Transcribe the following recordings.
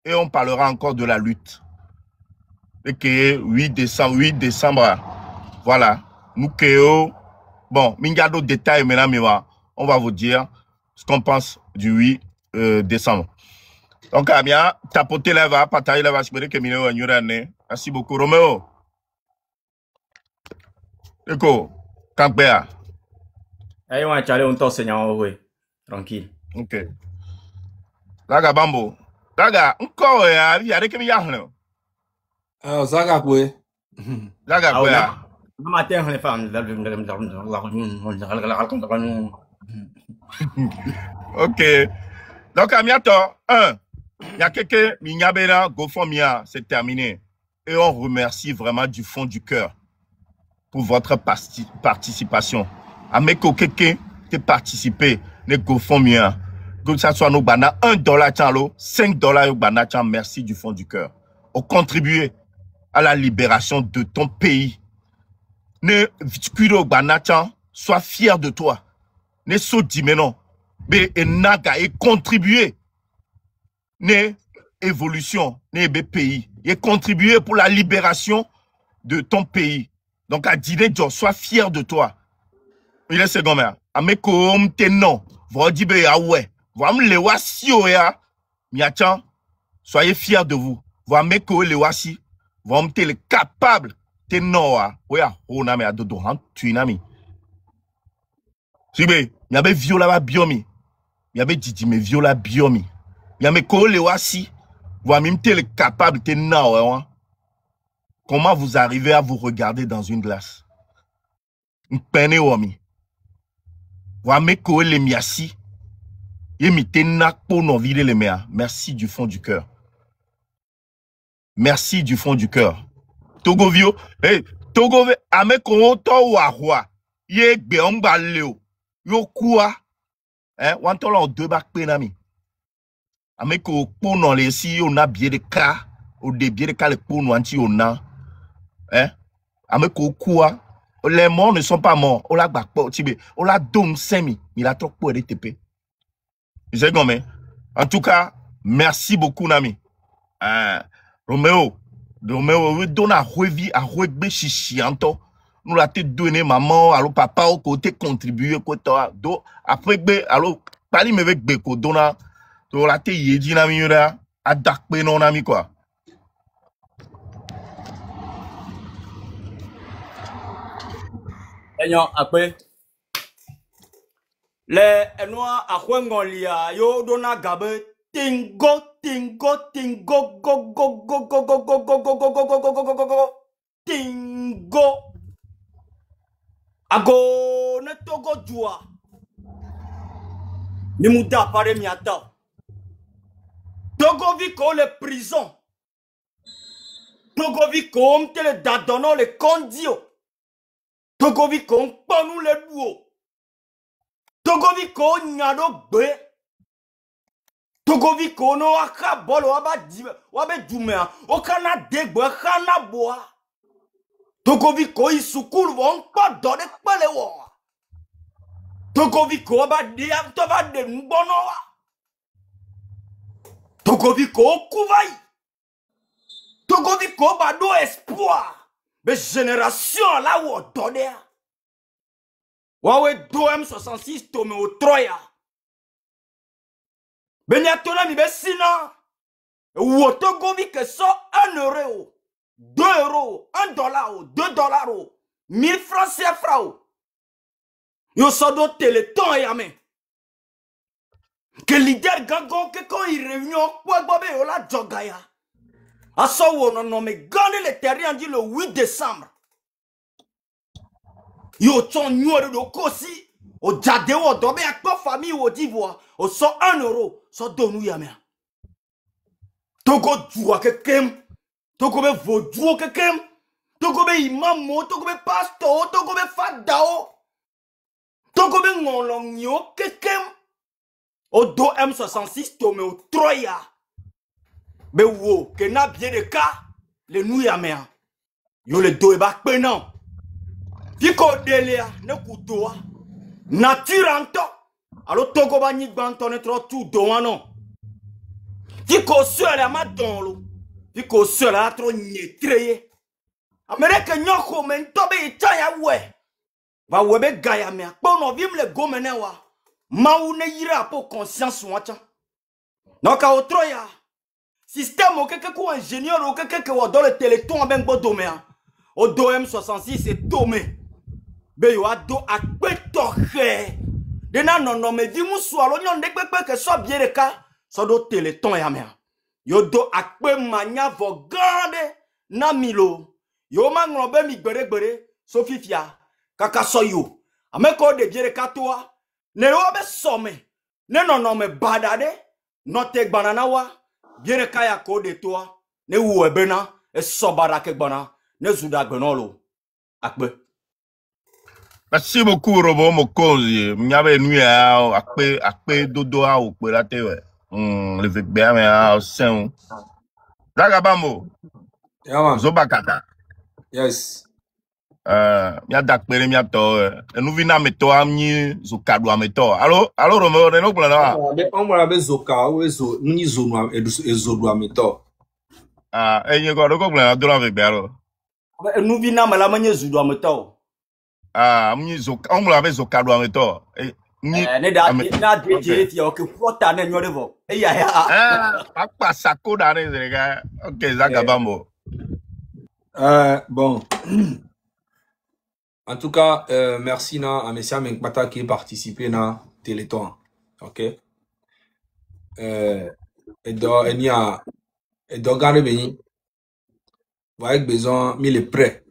et on parlera encore de la lutte. Et que 8 décembre, voilà. Nous créons, bon, Mingado détail maintenant, on va vous dire ce qu'on pense du 8 décembre. Donc, bien, tapoter là, va, partager là, va, je que Minéo a année. Merci beaucoup, Roméo. Éco, Kankbea. Allez, on va aller un temps, Seigneur, oui. Tranquille. Ok. Laga Bambo. Laga, encore, il y a des qui m'y Ah, Zaga, oui. Laga, Ah, Bea. le matin, les femmes. Ok. Donc, à bientôt. Il y a quelqu'un, Minyabena, Gofomia, c'est terminé. Et on remercie vraiment du fond du cœur pour votre participation. Ameko quelqu'un qui participé, ne Gofomia, que ça soit nos bana, $1, 5$, merci du fond du cœur. Au contribuer à la libération de ton pays. Ne Vitkudo Banachan, sois fier de toi. Ne saute maintenant. Mais naga et contribuer. Ne évolution, ne pays. Et contribuer pour la libération de ton pays. Donc à dîner, sois fier de toi. Il est secondaire. Amekom te non. Vodibe ya ouais. Vam le wasi oya. Miachan, soyez fiers de vous. Vam meko le wasi. Vam te le capable. Te noa. Oya, honame a dodo han tuinami. Sibe, miabe viola ba biomi. Miabe didi me viola biomi. Miabe ko le wasi. Vam te le capable te noa. Comment vous arrivez à vous regarder dans une glace? Mpene wami. Wame ko le miasi. Yemite nakpo no vide le mea. Merci du fond du cœur. Merci du fond du cœur. Togo vio, hey, Togo ve ame ko to wa ye gbe ongba leo. Yo kwa. Wantolo deux bak penami. Ame ko po no le si yo na biye de ka, o de biye de ka le po no anti yo na. Ame ko kwa. Les morts ne sont pas morts. On l'a bakpo tibe. On l'a dom semi. Il a trop pour TP. J'ai gommé. En tout cas, merci beaucoup, Nami. Roméo, we donne à revi, à regbe chichianto. Nous l'a te donné maman, alors papa, au côté contribuer, quoi, do, après, alors, pali me avec beko, donna, to la te yedi, Nami, yura, à dakpe, non, Nami, quoi. Seigneur, après. Les noirs à Huangolia, yo dona gabe, tingo, tingo, tingo, go, go, go, go, go, go, go, go, go, go, go, go, go, go, go, go, tingo. Ago, ne togo jua. Ni muda pare miata. Togo vi ko le prison. Togo vi ko mte le dadono le kondio. Togo vi ko mpanu le duo. Togo vi ko nyado gbe. Togo vi ko no aka bolo wabe dumea. Okana degbe kana boa. Togo vi ko isukulu won pa dode pele wo. Togo vi ko ba de to ba de mbono wa. Togo vi ko kuvai. Togo vi ko ba do espoir. Be génération la wo dode. Wawe 2M66 tome au Troya. Benyatona mi besina. Wotogo vi que so 1 euro, 2 euros, $1, $2, 1000 francs CFA. Yo so do téléthon yame. Que leader gangon que quand il réunion quoi bobe yo la jogaya. Aso wo non me gane le terrain dit le 8 décembre. Yo ton nyore do kosi. O jade wo dobe akpo famille wo d'Ivoire. O so 1 euro. So donu yame. Togo djua kekem. Togo be vodjuo kekem. Togo be imam mo. Togo be pastor. Togo be fadao. Togo be ngolong yo kekem. O do M66 tome o Troya. Be wo ke na bien de ka. Le nou yame. Yo le do e bak penan. Fiko delea ne kutoa. Naturanto. Alors Togo ba nyigban tone tro tu do ano. Fico seul à ma donlo. Fico seul à trop nietreye. Amérique nyoko men tobe itaya we. Va webe gaya me akpo no vim le gomene wa. Ma une yira po conscience wacha. Noka otroya. Système au quelque coup ingénieur au quelque que dans le téléthon avec Bodomé. Au do M66 c'est tomé. Be yo ado akpe toche. De na non mais vi musu alo nyon de pepe que so bien le cas so do téléthon ya me. Yo do akpe manya vo grande na milo. Yo ma nglobe mi gbere so fifia kaka so yo. Ameko de bien le cas toi. Ne yo be some. Ne non mais badade. No te banana wa. Bien kaya ko de toi ne wuebena e sobara ke bana ne zuda gbenolo akbe. Merci beaucoup Robo Mokozi. M'yabe nuya akpe dodo a ou pe la tewe. Le vek be me a sen. Zagabambo. Yeah, man. Zobakata. Yes. Mia dakpere mia to. Enu vina meto amni zokadu ameto. Allo Romo ne no plana. On va la zoka ou ezo ni zonu ezo do ameto. Enye ko ko plana do la vek be allo. Enu vina mala manye zudo ameto. Amni zoka on la zokadu ameto. Ni ne da na de ti o ke flota ne nyorevo. Ya. Akpa sako da ne zega. OK, Zagabambo. Bon. En tout cas, merci à Messia Menkmata qui participé dans Téléthon. Ok. Et garder béni. Avec besoin, mais les prêts.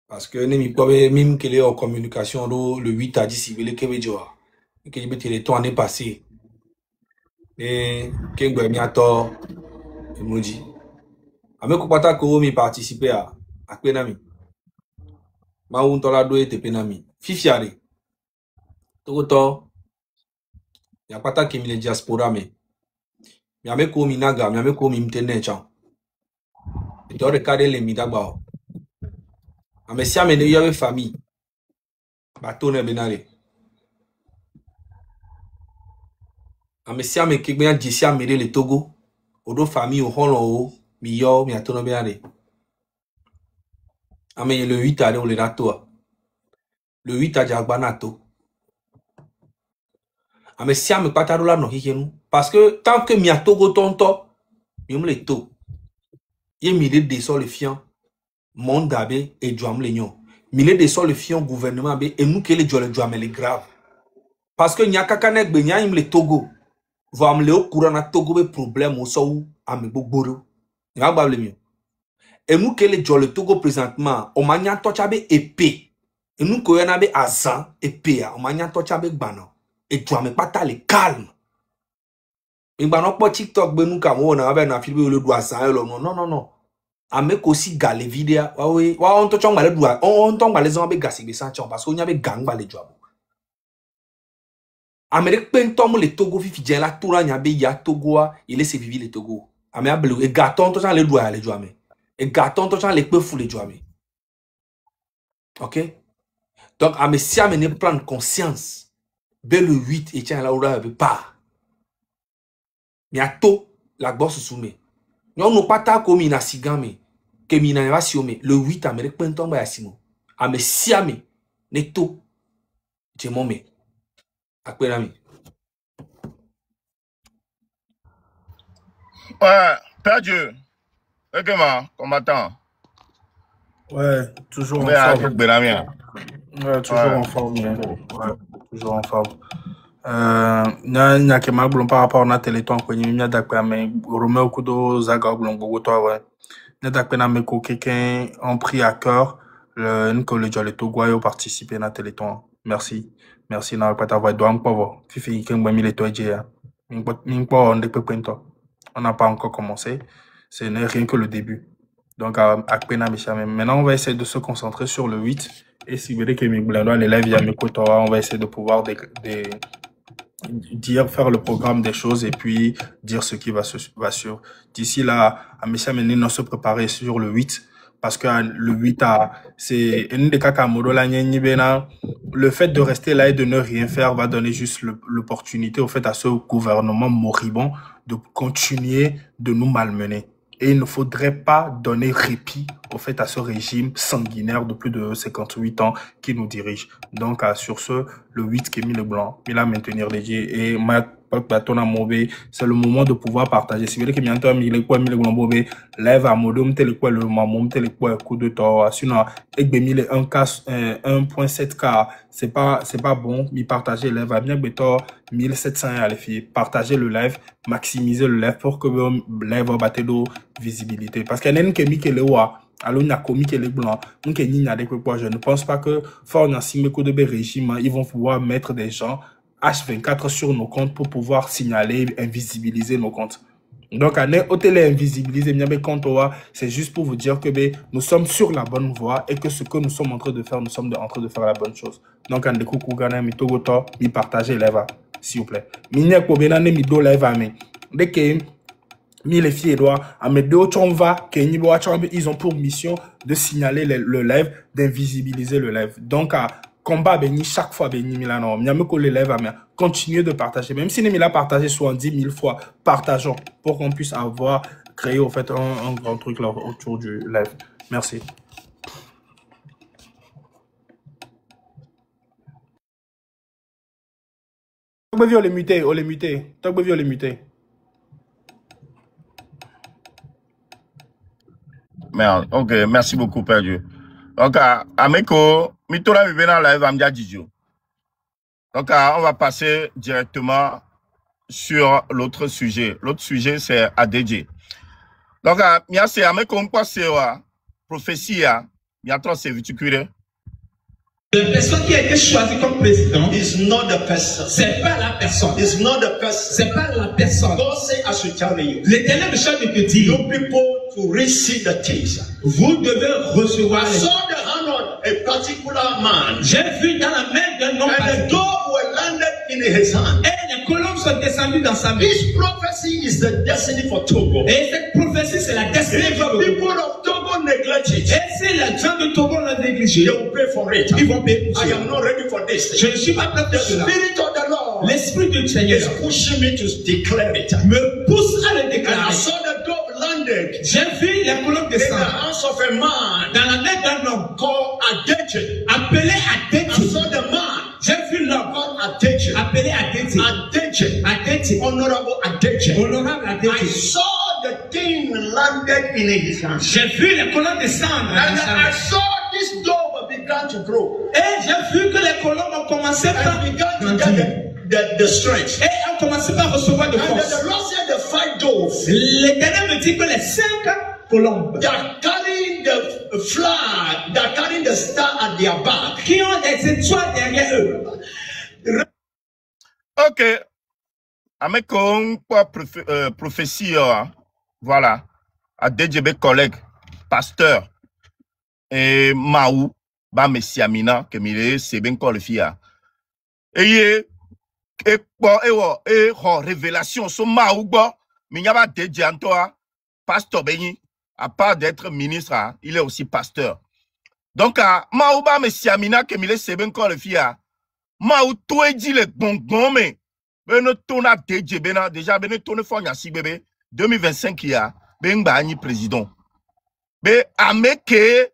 Parce que nous pouvons même qu'il est en communication le 8 à 10 civil que veut dire. Et que le Téléthon année passée. Et que nous avons il me dit. Avec Kupata ko mi participer à Penami. Ma un tola do ete penami. Fifiare. Togoto. Ya pata ki mi le diaspora me. Mi ame ko mi naga, mi ame ko mi mtene chan. E to rekade le mi dagba. Ame si ame ne yawe famille. Bato ne benare. Ame si ame ke gben jisi ame le Togo. Odo famille o holon o mi yo mi atono benare. Ame le 8 à le nato. Le 8 à Diagbanato. Ame si ame patarola no hikenu. Parce que tant que mi a Togo tonto, mi me le to. Ye mi le descend le fian. Monde d'abe et jouam le nyon. Mi le descend le fian gouvernement be et nous que le jouam le grave. Parce que nya kakanek be nya im le Togo. Va me le au courant na Togo be problème au so ame bogboro. Nya ba le mi. Et nous que les le Togo présentement, on m'a tochabe épée. Et nous que y'en avait azan épée, on m'a tochabe bano. Et tu as me pas le calme. Et bano pas TikTok ben nous comme on avait na filmé le doigt azan non. Avec aussi galé vidéo. Ouais on tochong ba le doigt. On tombe ba les gens avec gassi be sanchon parce qu'on y avait gang ba les job. Amérique pen tombe le Togo fifi dien la toura nya be ya Togo il est se vivre le Togo. Amérique bleu et gâton tochang le doigt les job. Et gâton tochang les peu fou les job. OK? Donc à si amener prendre conscience dès le 8 et tiens là où là pas. Bientôt la bosse soumet. Nous n'avons pas ta comme ina sigame que mina va siome le 8 Amérique pen tombe ya simo. À si amener neto je m'en mets. Akpenami. Ouais, Père Dieu. Comment, combattant? Ouais, toujours en Ouais, forme. Benamien. Ouais, toujours en forme. Ouais, toujours en forme. Nya kema blon par rapport na Téléthon ko nyi nya dakpe mais Romeo Kudo Zaga blon gogo to ouais. Nya dakpe na me ko quelqu'un ont pris à cœur le que le jole Togo yo participer na Téléthon. Merci. Merci na pas t'avoir doit encore. Fifi ken ba mi le toje ya. Min po on de pepento. On n'a pas encore commencé. Ce n'est rien que le début. Donc, maintenant, on va essayer de se concentrer sur le 8. Et si vous voulez que mes boulons, l'élève, il y a mes cotora, on va essayer de pouvoir faire le programme des choses et puis dire ce qui va sur. D'ici là, à Messia Menino se préparer sur le 8. Parce que le 8 c'est une des cas le fait de rester là et de ne rien faire va donner juste l'opportunité au fait à ce gouvernement moribond de continuer de nous malmener. Et il ne faudrait pas donner répit au fait à ce régime sanguinaire de plus de 58 ans qui nous dirige. Donc, sur ce, le 8 qui est mis le blanc, il a maintenir les dieux et c'est le moment de pouvoir partager. Si vous voulez que bientôt, il est quoi, le blanc, lève à modum, tel quoi, le mamom, tel quoi, coup de tort, sinon, et bien, 1.7K, c'est pas bon, mais partager, lève à bien, bétor, 1700 à les filles, partager le live, maximiser le live pour que le live batte de visibilité. Parce qu'il y a une qui est le wa, alors il y a commis qui est le blanc, donc il y a des quoi, je ne pense pas que fort dans de régime, ils vont pouvoir mettre des gens H24 sur nos comptes pour pouvoir signaler, invisibiliser nos comptes. Donc, au télé invisibiliser, c'est juste pour vous dire que nous sommes sur la bonne voie et que ce que nous sommes en train de faire, nous sommes en train de faire la bonne chose. Donc, en découcou, Ghana, mi togoto, mi partagez leva, s'il vous plaît. Mi n'y a pas bien, mi do leva, mais dès que mi les filles doivent, à mes deux chonva, ils ont pour mission de signaler le live, d'invisibiliser le live. Donc, combat béni chaque fois béni Milano. Miameko les lève à continuez de partager. Même si Némila a partagé 70 000 fois, partageons pour qu'on puisse avoir créé au fait un grand truc là autour du live. Merci. Togbevi on les muté. Togbevi on les muté. Merde, ok, merci beaucoup, Père Dieu. Donc, Ameko, Mitola Vivena Live Amdia Didjo. Donc, on va passer directement sur l'autre sujet. L'autre sujet, c'est ADJ. Donc, Mia c'est Ameko Mkwa Sewa, prophétie, Mia trop c'est viticule. La personne qui a été choisie comme président is not the person. C'est pas la personne. It's not the person. C'est pas la personne. God say I should tell you. L'Éternel me charge de te dire. You people to receive the things. Vous devez recevoir. I saw the hand of a particular man. J'ai vu dans la main d'un homme. And the dove were landed in his hand. Et les colombes sont descendues dans sa main. This prophecy is the destiny for Togo. Et cette prophétie c'est la destinée. If the people of Togo neglect it, et si les gens de Togo l'ont négligé, they will pay for it. Ils vont payer pour I ça. am not ready for this. Je ne suis pas prêt The pour cela. spirit of the Lord L'esprit du Seigneur is pushing me to declare it. me pousse à le And I déclarer. saw the dove landed J'ai vu les colombes in the descendre hands of a man dans la main d'un homme called Adeje. appelé I Adéti. saw the man J'ai vu l'homme called Adeje. appelé Adéti. Adeje. Adéti. Honorable Adeje. Honorable I Adéti. saw the thing landed in his hands. J'ai vu les colombes descendre. And dans sa I main. saw this dove began to grow. Et j'ai vu que les colombes ont commencé par And began to grandir. get the strength. Et ont commencé par recevoir de And then force. the Lord said the 5 doves, L'Éternel me dit que les 5 colombes they are carrying the flag, they are carrying the star at their back. qui ont des étoiles derrière eux. Ok. Ameko Mkwa prophétie, voilà. ADJB collègue, pasteur, et Maou, ba Messiamina, que mire, c'est bien quoi le fia. Et révélation, so Maou, minyaba DJ Antoa, pasteur Beni, à part d'être ministre, il est aussi pasteur. Donc, Maou, ba Messiamina, que mire, c'est bien quoi le fia. Maou, toi, dit le bon, mais, ben, ton a DJ Bena, déjà, ben, ton fond, si bébé, 2025, il y a, ben, ba, ni président. Ben, ameke,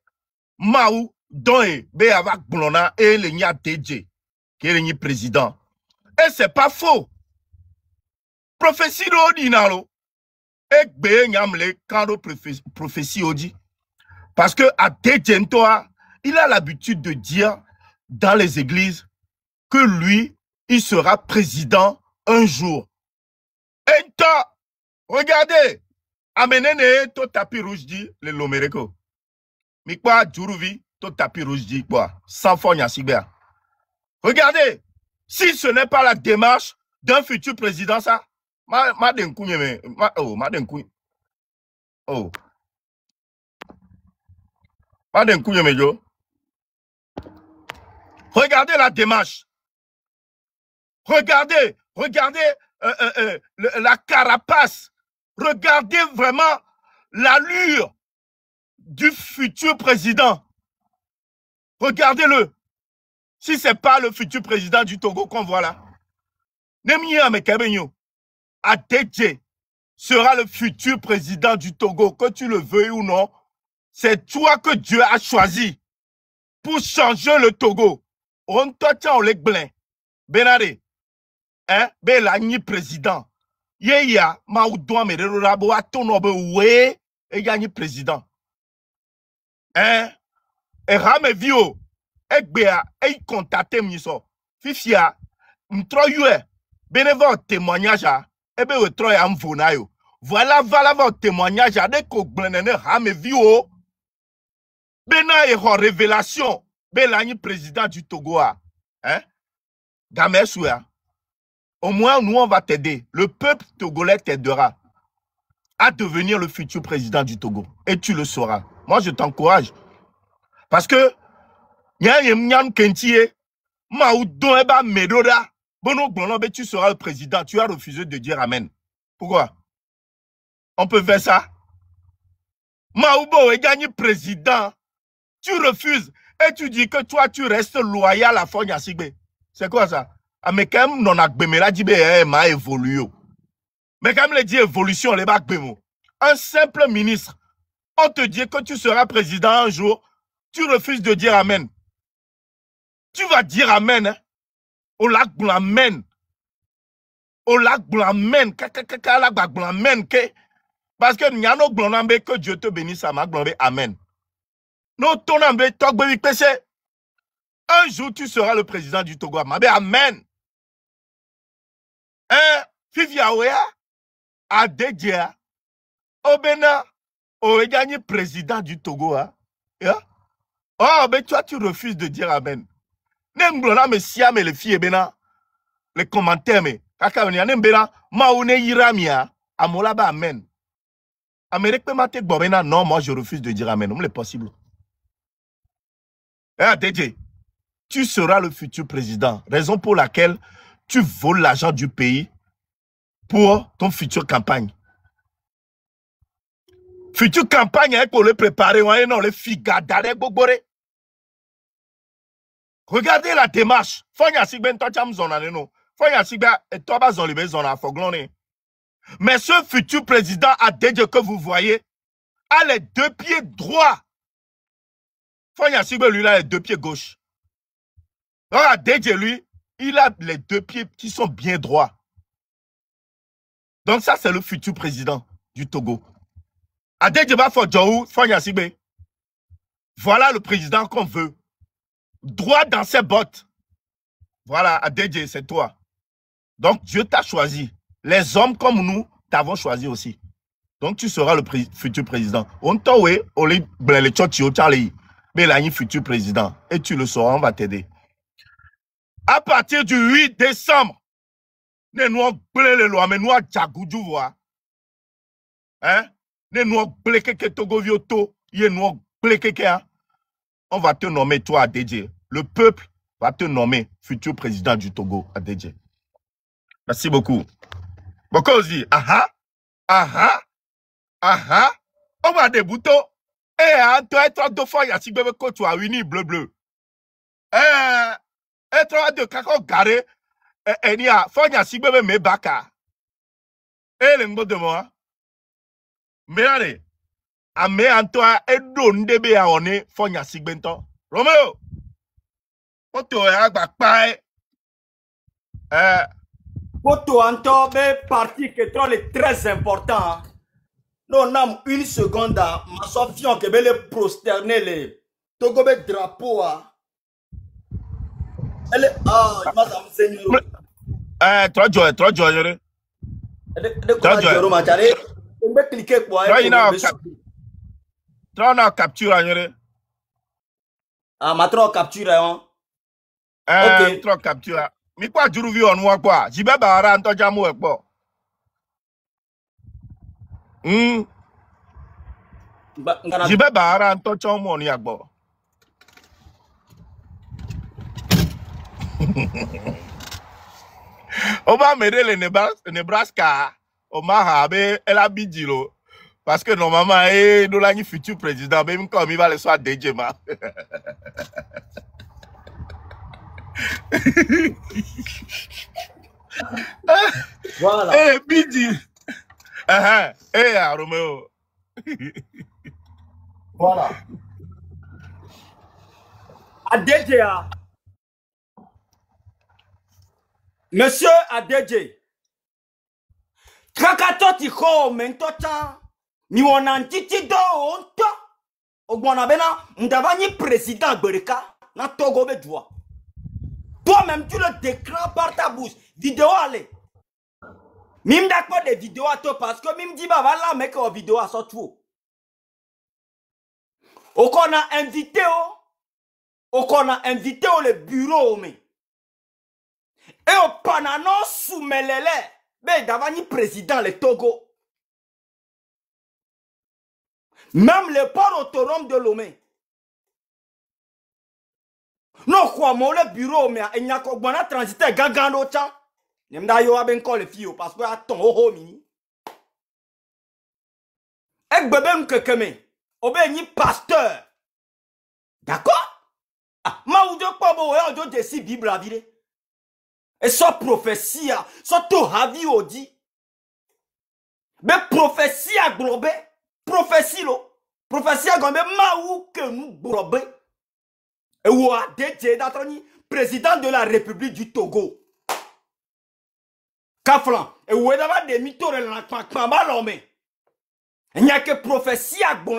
Maou, don, ben, avec Blona, et le nya DJ, qui est le président. Et c'est pas faux. Prophétie de Odinalo, et ben, nyamle, quand prophétie Odi. Parce que, à DJ, il a l'habitude de dire, dans les églises, que lui, il sera président un jour. Et toi, regardez, amenez ton tapis rouge dit le Lomereko. Mais quoi, Djuruvi, ton tapis rouge dit quoi? Sans fond, Yassibert. Regardez, si ce n'est pas la démarche d'un futur président, ça, regardez la démarche. Regardez la carapace. Regardez vraiment l'allure du futur président. Regardez-le. Si ce n'est pas le futur président du Togo qu'on voit là. Nemiya Mekebenyo. Adedje. sera le futur président du Togo, que tu le veuilles ou non. C'est toi que Dieu a choisi pour changer le Togo. On t'entend les blancs. Benare, hein, Belani président. Yeya, Maoudouan Mererabo, Atonobe, ouais, et Yanni président. Hein, et Rame Vio, et Béa, et contacté Miso. Fifia, m'troyue, bénévole témoignage, et bé, troye amvonayo. Voilà votre témoignage, dès qu'on blenene Rame Vio, Bena et révélation, Belani président du Togo, hein, Gamesouya. Au moins, nous, on va t'aider. Le peuple togolais t'aidera à devenir le futur président du Togo. Et tu le sauras. Moi, je t'encourage. Parce que, tu seras le président. Tu as refusé de dire Amen. Pourquoi? On peut faire ça? Maoubo est gagné président. Tu refuses. Et tu dis que toi, tu restes loyal à Fonya Sigbe. C'est quoi ça? Mais quand même, non, m'a évolué. Mais quand même, les dit évolution, les bacs un simple ministre, on te dit que tu seras président un jour, tu refuses de dire Amen. Tu vas dire Amen, hein? Au lac Blamen. Au lac Blamen. Parce que n'y a no Blanambe, que Dieu te bénisse, à ma Blanambe. Amen. Non, ton ambe, un jour, tu seras le président du Togo. Amen. Hein? Fifiawea, Adedjea, Obena, aurait gagné président du Togo. Hein? Yeah? Oh, mais toi, tu refuses de dire Amen. N'emblona, mais siam et les filles, les commentaires, mais, kaka, n'embena, maoune yiramia, amolaba Amen. Amérique peut mater Bobena, non, moi, je refuse de dire Amen. C'est possible. Eh, Adedje, tu seras le futur président. Raison pour laquelle tu voles l'argent du pays pour ton futur campagne. Future campagne, pour le préparer, non, les figadare bobore. Regardez la démarche. Mais ce futur président Adedje que vous voyez a les deux pieds droits. Lui, il a les deux pieds gauches. Alors Adedje, lui, il a les deux pieds qui sont bien droits. Donc ça, c'est le futur président du Togo. Adedje Bafodjou, Fonya Sigbe. Voilà le président qu'on veut. Droit dans ses bottes. Voilà, Adedje, c'est toi. Donc Dieu t'a choisi. Les hommes comme nous t'avons choisi aussi. Donc tu seras le futur président. On t'a oué, on les tchotio tchali. Mais là, il est futur président. Et tu le sauras, on va t'aider. À partir du 8 décembre, nous avons les lois, mais nous avons Djagoudjou, voir. Hein? Nous avons que Togo Vioto, on va te nommer toi, Adedje. Le peuple va te nommer futur président du Togo, Adedje. Merci beaucoup. Beaucoup aussi. Aha, aha, aha. On va débouter. Eh, toi, deux fois, il y a si bébé que tu as uni bleu. Et toi, de kako garé. Et n'y a, faut y a si bébé me baka. Eh, le mot de moi. Mais allez. A me en toi, et donne de bé à on est, faut y a si bento. Roméo. Poto a bakpae. Poto Anto, parti qui est très important. Non, non, une seconde, ma sofion que le prosterner les Togo drapeau. Elle est madame seigneur. Trop joyeux. Trop na capture yere. Ah, ma trop capture hein. Ok, trop capture. Mi quoi juru vi on moi quoi. Jibe ba ara nto jamu ekpo. Jibe ba ara nto chomo ni agbo. Oba mede le Nebraska. Omaha be el abidjilo. Parce que normalement, nous l'avons futur président, même comme il va le soir Adedje. Voilà. Eh, Bidi. Roméo. Voilà. ADJ. Monsieur ADJ. Krakato ti ko mento cha. Mi wona ntiti do onto. Ogbona bena ndavani président Gbereka na Togo be droit. Toi-même tu le déclares par ta bouche. Vidéo allez. Mim d'accord des vidéos à toi parce que mim dit bah voilà mec en vidéo à sortir. Ou qu'on a invité le bureau mais. Et au panano soumelele ben davani président le Togo. Même le port autonome de Lomé. Non quoi mon le bureau mais il n'y a qu'au bon transité gagando chan. N'imda yo aben ko le fio parce que attends oh mini. Ek bébé m'kekeme. Obe ni pasteur. D'accord? Ah, ma ou de quoi bo e ojo de si Bible a vide. Et so prophétie so to havi odi. Mais prophétie a globé, prophétie lo. Prophétie a globé ma ou que nous globé. Et ou a dédié d'atroni président de la République du Togo. Kaflan, et où est d'abord des mythos de l'enfant, il n'y a que prophétie à bon.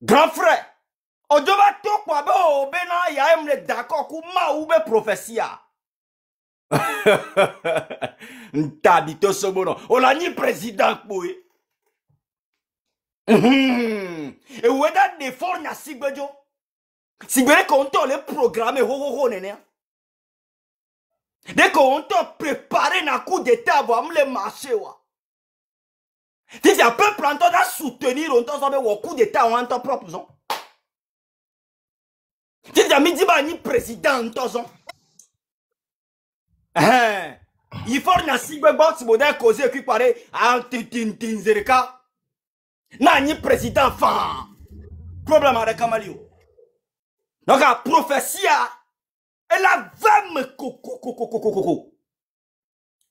Grand frère, on doit tout quoi, ben, il y a un d'accord, comment ou be prophétie. T'habites ce bon, on a ni président pour eux. Et où est d'abord des formes à Sigbejo? Sigbejo, quand on les programme, ho, néné. Dès qu'on t'a préparé un coup d'état, on va me marcher. Si tu as peu planté à soutenir, on t'a un coup d'état, on a ton propre zone. Si tu as mis ni président, on t'a il faut que si vous avez modèle causé qui paraît à Tintinzereka. Na ni président fan. Problème avec Kamalio. Donc, la prophétie. Elle a 20 coco.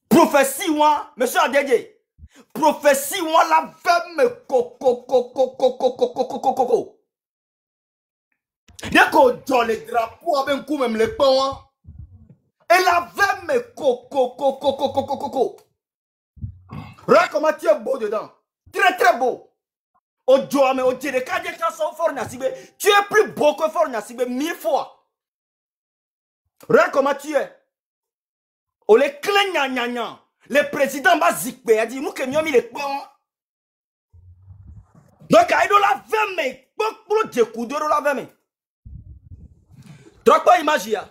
Prophétie, moi, monsieur Adédé. Prophétie, moi, la 20 coco. Dès qu'on donne les drapeaux avec un coup, même les pans, elle a 20 coco. Regarde comment tu es beau dedans. Très, très beau. Au Dieu, mais au Dieu, les cas de chansons fort Nassibé, tu es plus beau que fort Nassibé 1000 fois. Regarde comment tu es. On les clés gna. Le président va zikbe, a dit nous que nous mis les points. Donc, il doit la fermer. Pour le découp de la fermer. Trop pas imaginer.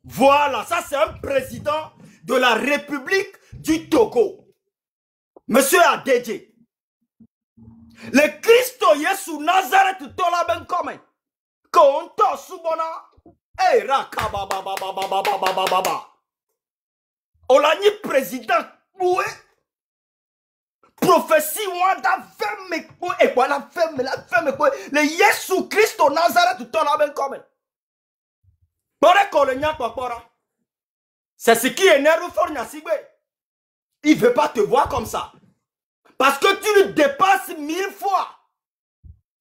Voilà, ça c'est un président de la République du Togo. Monsieur Adédje. Le Christ Yesu Nazareth tout la ben comme. Konto subona era kababa. Olani président boué. Prophétie wanda ferme et quoi la ferme quoi. Le Yesu Christ au Nazareth tout la ben comme. C'est ce qui énerve Fornia Sigbe. Il ne veut pas te voir comme ça. Parce que tu le dépasses 1000 fois.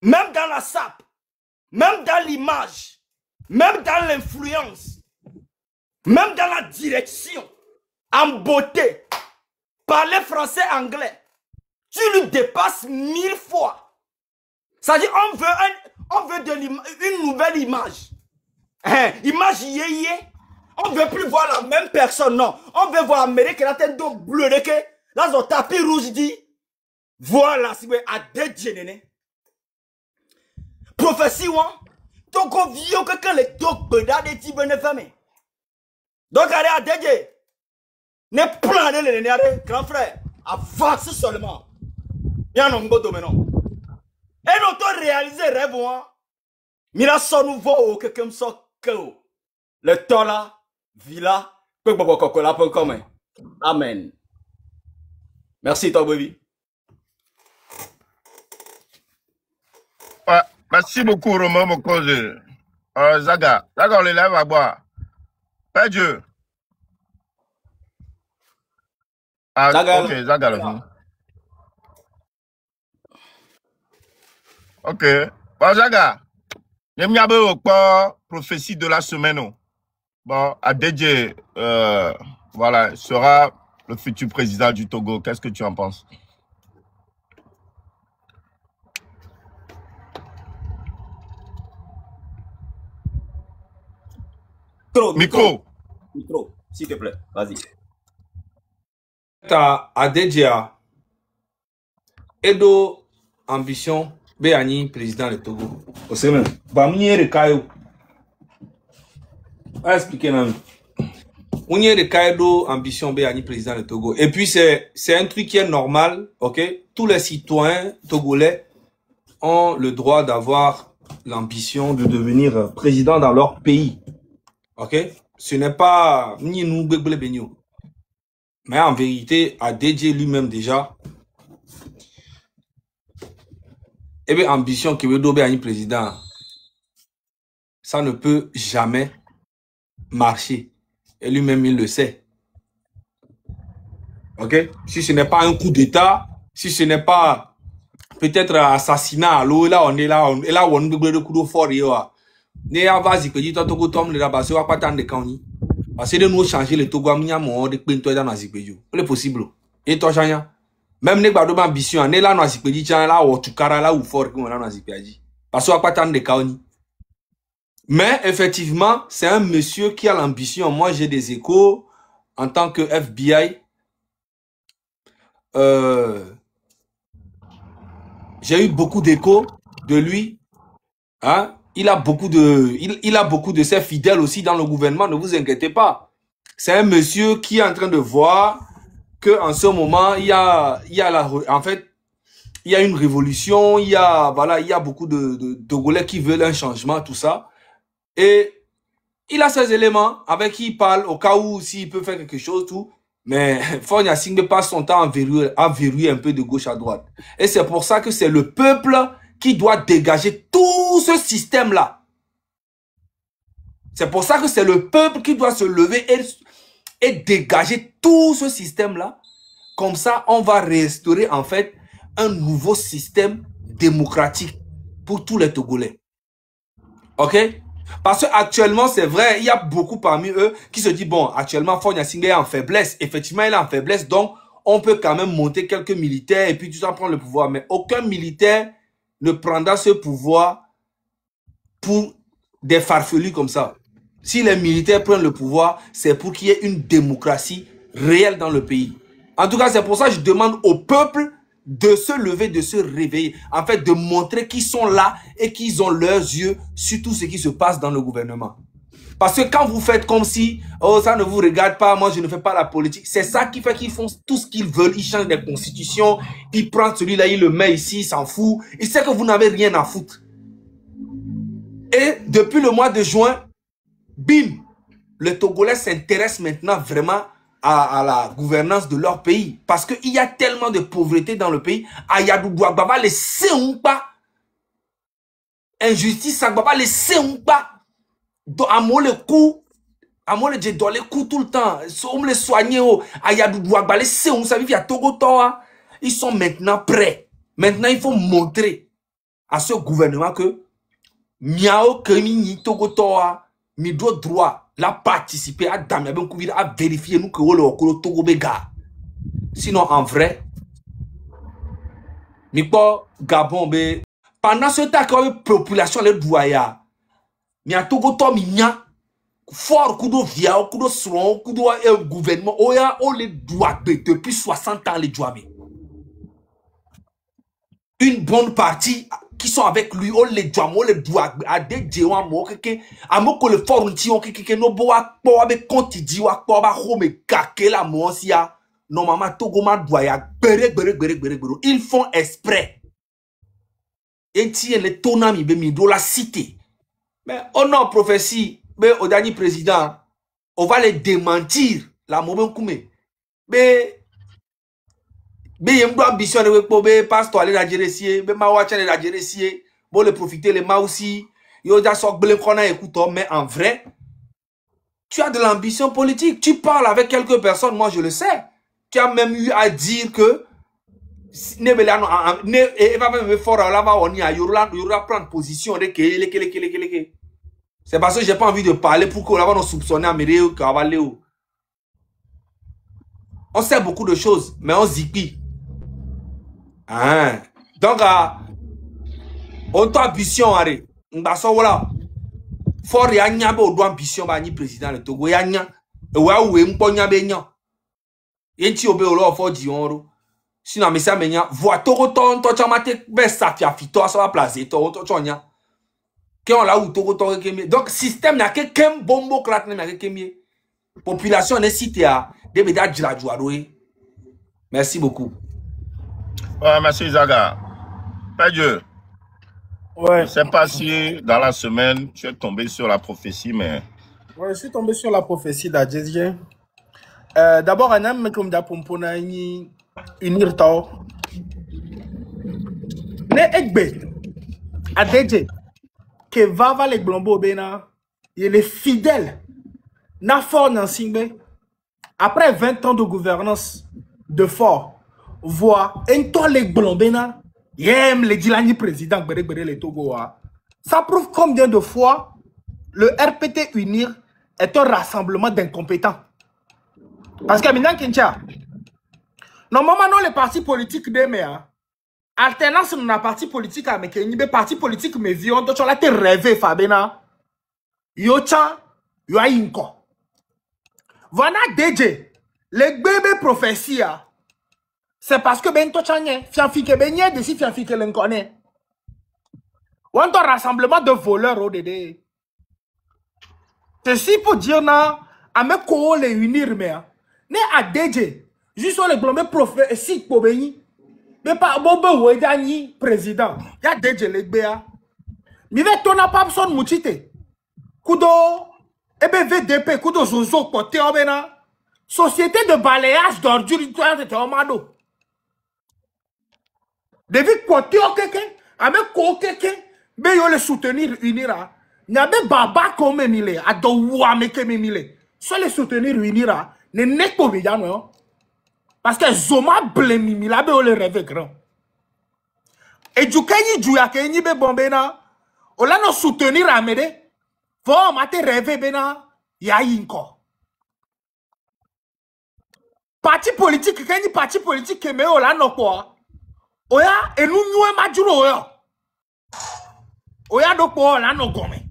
Même dans la sape. Même dans l'image, même dans l'influence, même dans la direction, en beauté, parler français, anglais, tu lui dépasses 1000 fois. C'est-à-dire, on veut une nouvelle image. Image yéyé. On ne veut plus voir la même personne, non. On veut voir Amérique, la tête d'eau bleue, là, son tapis rouge dit, voilà, si vous avez déjeuner. Prophétie, donc on vit que les deux des types de famille. Donc, allez à dédier. Ne planez les nénés, grand frère. Avance seulement. Bien non, bon domaine. Et nous réaliser rêve, Mira son nouveau, que comme ça, que le temps là, villa, peu de commun. Amen. Merci, toi, baby. Merci beaucoup, Romain Mokoze. Zaga, on les lève à boire. Père Dieu, Ah, Zagal. ok, Zagal. Ok. Bon, Zaga, il y a une prophétie de la semaine. Bon, Adedje, voilà, sera le futur président du Togo. Qu'est-ce que tu en penses? Micro. Micro, s'il te plaît, vas-y. Adedja, Edo, ambition, Béani, président du Togo. Au semaine. Bamouye de Kayo. Va expliquer, non? Ounye de Kayo, ambition, Béani, président du Togo. Et puis, c'est un truc qui est normal, ok? Tous les citoyens togolais ont le droit d'avoir l'ambition de devenir président dans leur pays. Ok? Ce n'est pas ni nous, Benio. Mais en vérité, Adedje lui-même déjà, eh bien, ambition qui veut dober un président, ça ne peut jamais marcher. Et lui-même, il le sait. Ok? Si ce n'est pas un coup d'État, si ce n'est pas peut-être assassinat à l'eau, là, on est là, et là, on est de coup de fort, ne ya vazi que dit Togo tom le rabase wa patan de kani parce que de nous changer le Togo amia mo de pento dans azikpeju le possible et to chanya même ne gbado ambition ne la no azikpeji chan la o tukara la ou fort que on la no azikpeji parce que wa patan de kani mais effectivement c'est un monsieur qui a l'ambition. Moi j'ai des échos en tant que FBI, j'ai eu beaucoup d'échos de lui, hein. Il a beaucoup de ses fidèles aussi dans le gouvernement, ne vous inquiétez pas. C'est un monsieur qui est en train de voir que en ce moment, il y a une révolution, il y a beaucoup de Togolais qui veulent un changement, tout ça. Et il a ces éléments avec qui il parle au cas où s'il peut faire quelque chose, tout. Mais Fonya Singbe passe son temps à verrouiller un peu de gauche à droite. Et c'est pour ça que c'est le peuple qui doit dégager tout ce système-là. C'est pour ça que c'est le peuple qui doit se lever et dégager tout ce système-là. Comme ça, on va restaurer en fait un nouveau système démocratique pour tous les Togolais. Ok? Parce qu'actuellement, c'est vrai, il y a beaucoup parmi eux qui se disent, bon, actuellement, Fonya Singbe est en faiblesse. Effectivement, il est en faiblesse, donc on peut quand même monter quelques militaires et puis tout ça prendre le pouvoir. Mais aucun militaire ne prendra ce pouvoir pour des farfelus comme ça. Si les militaires prennent le pouvoir, c'est pour qu'il y ait une démocratie réelle dans le pays. En tout cas, c'est pour ça que je demande au peuple de se lever, de se réveiller. En fait, de montrer qu'ils sont là et qu'ils ont leurs yeux sur tout ce qui se passe dans le gouvernement. Parce que quand vous faites comme si, oh, ça ne vous regarde pas, moi je ne fais pas la politique, c'est ça qui fait qu'ils font tout ce qu'ils veulent, ils changent des constitutions, ils prennent celui-là, ils le mettent ici, ils s'en foutent. Ils savent que vous n'avez rien à foutre. Et depuis le mois de juin, bim, les Togolais s'intéressent maintenant vraiment à la gouvernance de leur pays. Parce qu'il y a tellement de pauvreté dans le pays. Ayadou Douagbaba, les Seumba, injustice, ça va les Seumba. À moi le coup, à moi le dois les coups tout le temps. On les soigner au Ayadou Douagba les Seum, ça veut dire Togo Toa. Ils sont maintenant prêts. Maintenant il faut montrer à ce gouvernement que Miao Kemini Togo Toa, mi droit la participer à Damia Ben Kouvira à vérifier nous que le Togo Bega. Sinon en vrai, mi pas Gabon be pendant ce temps que la population les doya. Mia Togo to minya fort kudo via kudo slon kudo gouvernement oya o les doit depuis 60 ans les doit. Une bonne partie qui sont avec lui on les doit à des djewa mo keke amoko le fort nti on keke no bo wa po be konti di wa po ba ho me kake la mo sia normalement Togo ma doit ya bere. Ils font exprès et tiens les tonami be mi do la cité. Mais oh non, prophétie, mais au dernier président, on va les démentir. La moment koumé. Mais il y a une ambition de be pasteur aller la gérer, be ma wacha la gérer, bon le profiter les ma aussi. Yo da sok blé qu'on a écouté, mais en vrai, tu as de l'ambition politique. Tu parles avec quelques personnes, moi je le sais. qui a même eu à dire que ne va même fort là va on y a Yoruba prendre position de que c'est parce que j'ai pas envie de parler pour qu'on va nous soupçonner à Méréo Cavaléo. On sait beaucoup de choses mais on zipi. Hein. Donc on t'a ambition arrêt. M'baso voilà. Fort ya nyabe o do ambition ba ni président le Togo ya nya. E wa we mpo nyabe nya. Yenti obe o lo fo di onro. Sinon mais ça menya voit Togo ton to chamate be sa fia fito ça va placer to chonya. Que on la ou Togo to kemie. Donc système na ke kem bombo klat na ke kemie. Population ne cité a de beda djira djouadoé. Merci beaucoup. Ouais, merci Zaga. Pas Dieu. Ouais. Je ne sais pas si dans la semaine tu es tombé sur la prophétie, mais. Ouais, je suis tombé sur la prophétie d'Adjezien. D'abord, un homme comme Dapompona une irtao. Ne ekbe Adjezien que va les glombo bena, il est fidèle. Na fort nan singbe. Après 20 ans de gouvernance de fort, voit un toile les glombena. Yem le Dilani président le Togo. Ça prouve combien de fois le RPT Unir est un rassemblement d'incompétents. Parce que maintenant, normalement, les partis politiques d'Emea, alternance dans la parti politique avec les partis politiques, mais vieux, donc on a été rêvé, Fabena. Yocha, Yoainko. Voilà DJ, les bébés prophéties. C'est parce que ben to chanye, fianfike benye de si fianfike l'enkone. Ou un rassemblement de voleurs au dédé. Ceci pour dire na, à me ko les unir mais ne à DJ, juste les glomé prophétie pour benyi. Mais pas bobo ou edani président. Ya DJ les béa. Mi ve tona papson mouchite. Kudo ebe VDP kudo zozo pote obena. Société de balayage d'ordures de Omado. David Potio quelqu'un, avec quelqu'un, mais yo le soutenir unira. N'abe baba comme mille, à doua meke mille. Soit le soutenir unira, ne n'est pas bien. Parce que Zoma blemi mila be le rêve grand. Et du kenyi du ya kenyi be bombena, on l'a no soutenir à m'aider. Faut mate rêve bena, ya yinko. Parti politique, kenyi parti politique que me on l'a no quoi. Oya, et nous nous majuro oya. Oya doko la no gome.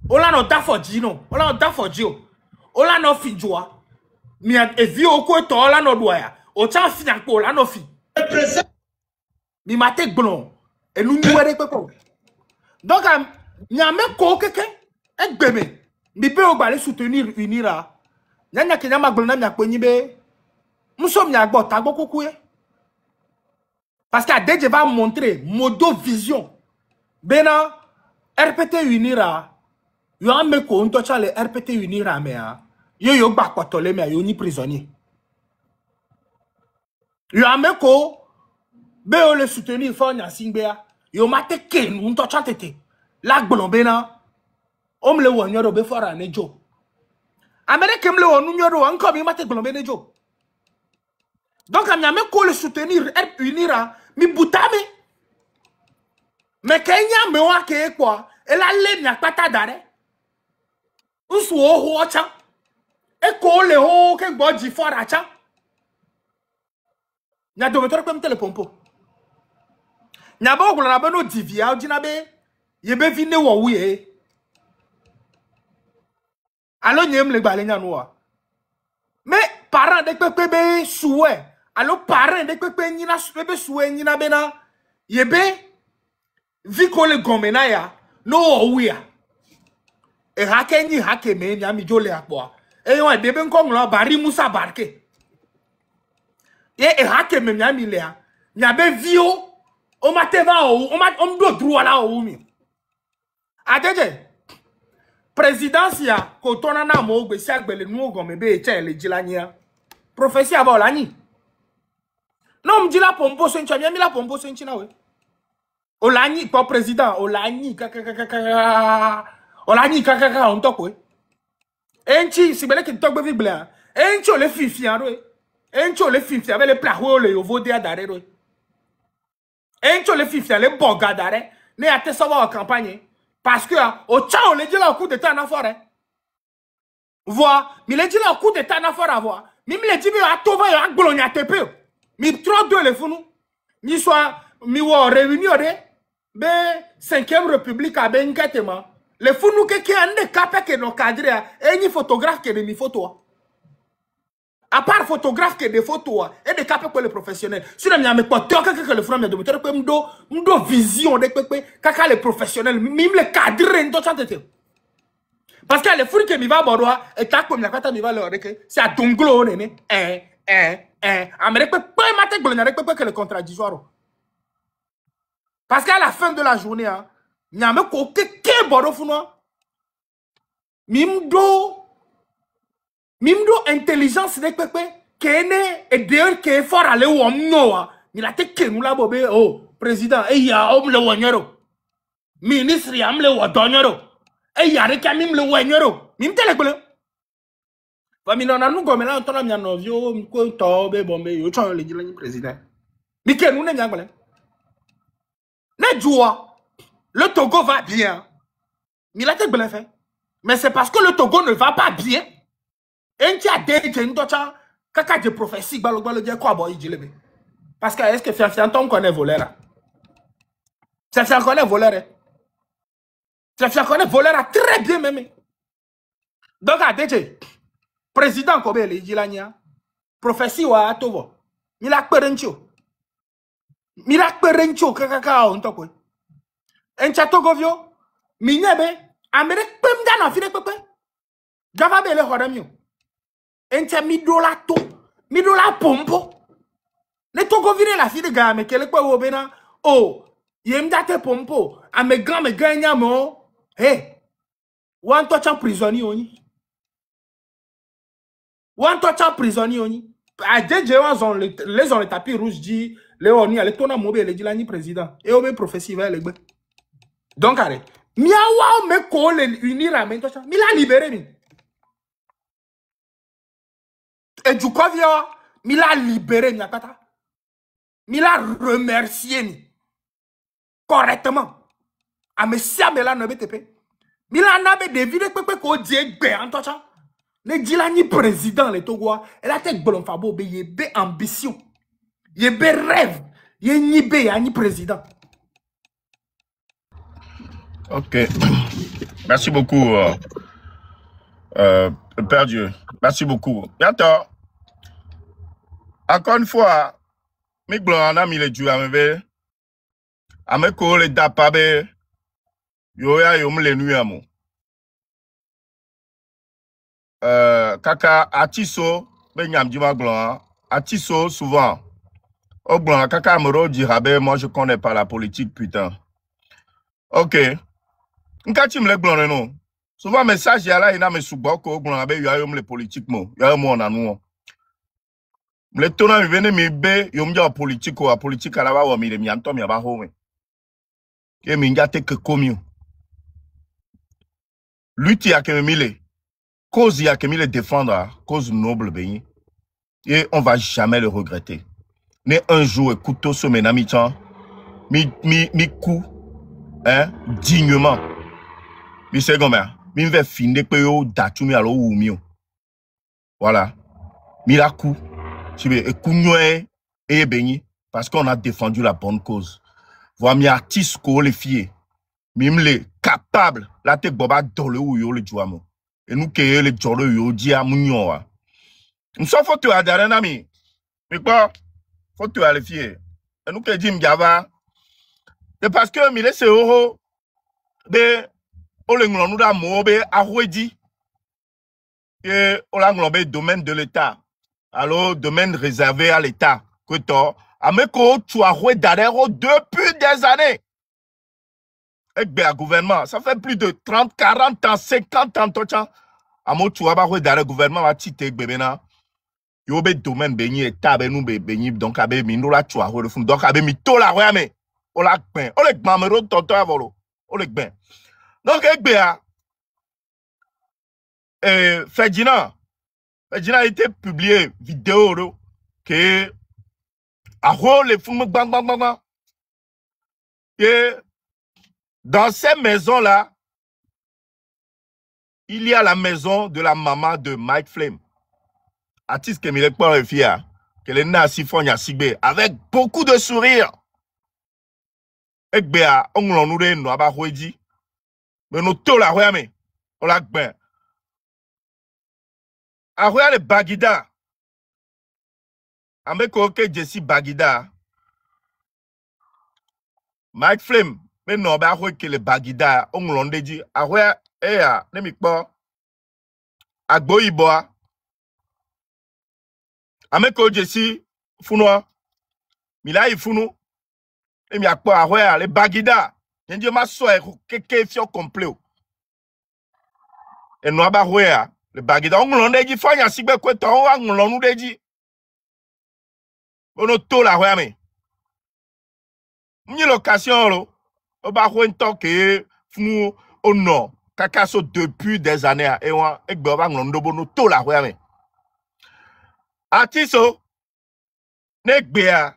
Ola no dafojino, ola no dafojio. Ola no fijwa. Mi e vi oko to ola no doya. O chan finanko ola no fi. Mi mate glon. Et nous nous ere pepo. Donc nyame ko keke e gbeme. Mi pe o gba le soutenir unira. Nyanya kenya maglona mi akpenyi be. Muso mi agbo tagbo kokuye. Parce qu'Adj va montrer modo vision. Bena RPT unira. Yo ame ko on tocha le RPT unira mea. Yo ba kwatole mea yo ni prisonnier. Yo ame ko be yo le soutenir fo nya singbea. Yo mate ken on tocha tete. La gblon bena. Om le wonyoro be fora nejo. Amerique me le wonyoro encore mi mate gblon bena jo. Donc, on a même le soutenir, unira, mi boutame. Mais Kenya me wa ke quoi? Elle a l'air n'a pas d'arrêt. On se voit au chan. Et qu'on le ho que body for a chan. N'a de mettre comme téléphone. N'a pas qu'on a besoin de divia, dinabe. Yebe vine wa oui. Alors, n'aime les balenya noir. Mais, parents de bébé souhait. Alors, parents de bébé nina bébé souhait nina bena. Yebe, viko le gomena ya, no ouya. E hake ni hake me ni ami jole akwa. E yon debe nkong la bari musa barke. E hake me ni ami lea. Nyabe vio, o mateva o mdo droit la o mi. Adeje. Présidence ya kotona na mo gbe si agbele nu gome be eche le jilania. Prophétie aba olani. Non mjila pompo sencha mi la pompo senchi na we. Olani pour président olani olani on toko we. Enchi si bele ki tokbe vi bla. Enchi ole fifi aro we. Encho le fifi avec les plahou le yovo de adare do. Encho le fifi les boga dare. Ne ate savoir en campagne. Parce que au tchao le dit là au coup d'état na forêt. Vois, mais le dit là au coup d'état na forêt voir. Mimi le dit à tova ya gbolonya tepe. Mi trop de le funu. Ni soit mi wo réunion de be 5e république a ben katema. Le funu ke ki ande kapé que no cadre et ni photographe que de mi photo. À part photographe que des photos et des capes pour les professionnels. Si on a mis quoi, tant que le frère de moteur, m'do vision de kaka les professionnels, même les cadres n'ont pas été. Parce que les fous qui m'y va bordeaux et tac comme la cata m'y va leur que c'est à Donglo néné. Amérique pas mater glonare que le contradictoire. Parce qu'à la fin de la journée, n'y a même que bordeaux founois. Mimdo intelligence de pepe kene et d'ailleurs que fort aller ou amnoa il a te kenu la bobe oh président et ya om le wanyero ministre ya am le wadonyero et ya reka mim le wanyero mim tele gbele ba mi nona nu gomela on tona mi anovio ko to be bombe yo cho le jila ni président mi kenu ne nyagbele ne joie le Togo va bien mi la te gbele fait mais c'est parce que le Togo ne va pas bien. Enchi a déjà une docha kaka de prophétie balo dire quoi boy djilebe parce que est-ce que Fiafian Tom connaît voleur Fiafian connaît voleur Fiafian connaît voleur très bien même donc a déjà président Kobe le djilania prophétie wa tovo mila perencho kaka on to ko encha togovio minyebe Amérique pem dana fide pepe java bele hodamio encha midola to midola pompo ne toko vire la fille de gamme kele kwa wobena oh yem date pompo a me grand me ganya mo hey one touch en prisonnier oni one touch en prisonnier oni a DJ les on le tapis rouge dit Léonie ale tona mobe le dit la ni président et o me prophétie va le donc arrête miawa me ko le unir à men touch mi la libérer mi. Et du coup, il a libéré Nyakata. Il a remercié correctement. A me siamela no BTP. Il a nabe David Pepe ko diegbe antocha. Ne dila ni président le Togo. Elle a tête bolon fabo be yebe ambition. Yebe rêve. Ye ni be ya ni président. Ok. Merci beaucoup. Père Dieu. Merci beaucoup. Bientôt. Encore une fois, mes blancs en mis les dieux à me les dapabe, yoya yom les nuits à mon. Kaka atiso, ben yam dima blanc, atiso souvent. Au blanc, kaka amoro dirabe, moi je connais pas la politique, putain. Ok. Nkati me les blancs non. Souvent message yala ina me suboko, au blanc, ben yoya yom les politiques mo, yoya mo en anou. Le tona mi vene mi be yomja politique ou politique à la wa mi le mi anto mi aba home. Ke mi ngate ke komio. Lutti a ke mile. Cause ya ke mile défendre, cause noble béni. Et on va jamais le regretter. Ne un jour couteau sur mes amis mi coup hein dignement. Mi se goma. Mi ve finde pe yo datu mi alo ou mio. Voilà. Mi la coup. Et béni parce qu'on a défendu la bonne cause. Voilà, mes artistes les filles, même les capables, la tête boba dans le ou yo le jouamo. Et nous qui les jolo yo dia munyoa. Nous sommes photo à derrière ami. Mais quoi? Photo à les filles. Et nous qui dit m'gava. C'est parce que mi laisse euro be olenglo nous da mobe a ruedi. Et olanglo domaine de l'État. Alors, domaine réservé à l'État. Que toi, Ameko, tu as joué d'adhérents depuis des années. Et bien, gouvernement, ça fait plus de 30, 40 ans, 50 ans, tout ça. Amo, tu as joué d'adhérents gouvernement, va titer, bébéna. Yobe domaine, béni, État, bénou, béni, donc, abe, minou, la, tu as joué le fond. Donc, abe, mito, la, mais, on l'a ben, on l'a ben, tonton, avolo, on l'a ben. Donc, et bien, Ferdinand a été publié vidéo que à les fous bang bang bang bang. Et dans ces maisons-là, il y a la maison de la maman de Mike Flame. Artiste que Milek Paul Fia, qu'elle est née à Sifonia Sigbe, avec beaucoup de sourires. Et bien, on nous dit, nous avons dit, mais nous tous la royame, on l'a bien. A royale Bagida, avec OK Jesse Bagida, Mike Flame, mais non, bah que le Bagida, on nous dit, a royale, n'emi pas, a Boiboa, avec OK Jesse, Founois, Mila Founou, et a pas a royale, le Bagida, je dis, ma soeur, qu'est-ce complet. Et nous avons royale. Le Bagida, on l'a dit, Fanya Sigbe Kweto, on l'a dit. On a tout la royame. Ni l'occasion, on va voir un temps que nous, on non, Kakaso depuis des années, et on a tout la royame. Artiso, Nekbea,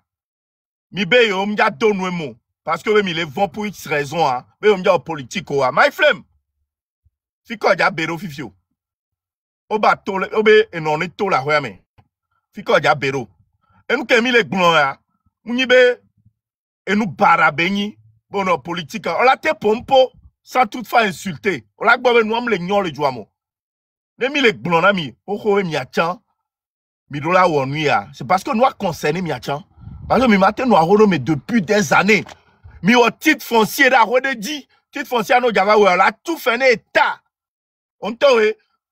mi be yo, m'ya donne mot, parce que mi les vont pour X raison, mais on m'ya politique, my flemme. Si quoi, y'a béro fifio. Oba tole obe enone to la royame fiko ja bero enu kemi le gbon ya munyibe enu barabeni bono politique on la te pompo sans toutefois insulter on la gbo be nu am le nyon le joamo nemi le gbon na mi oko mi achan mi do la wonu ya c'est parce que nous a concerné mi achan parce que mi matin nous a rono mais depuis des années mi au titre foncier da rode dit titre foncier no java we la tout fait état on te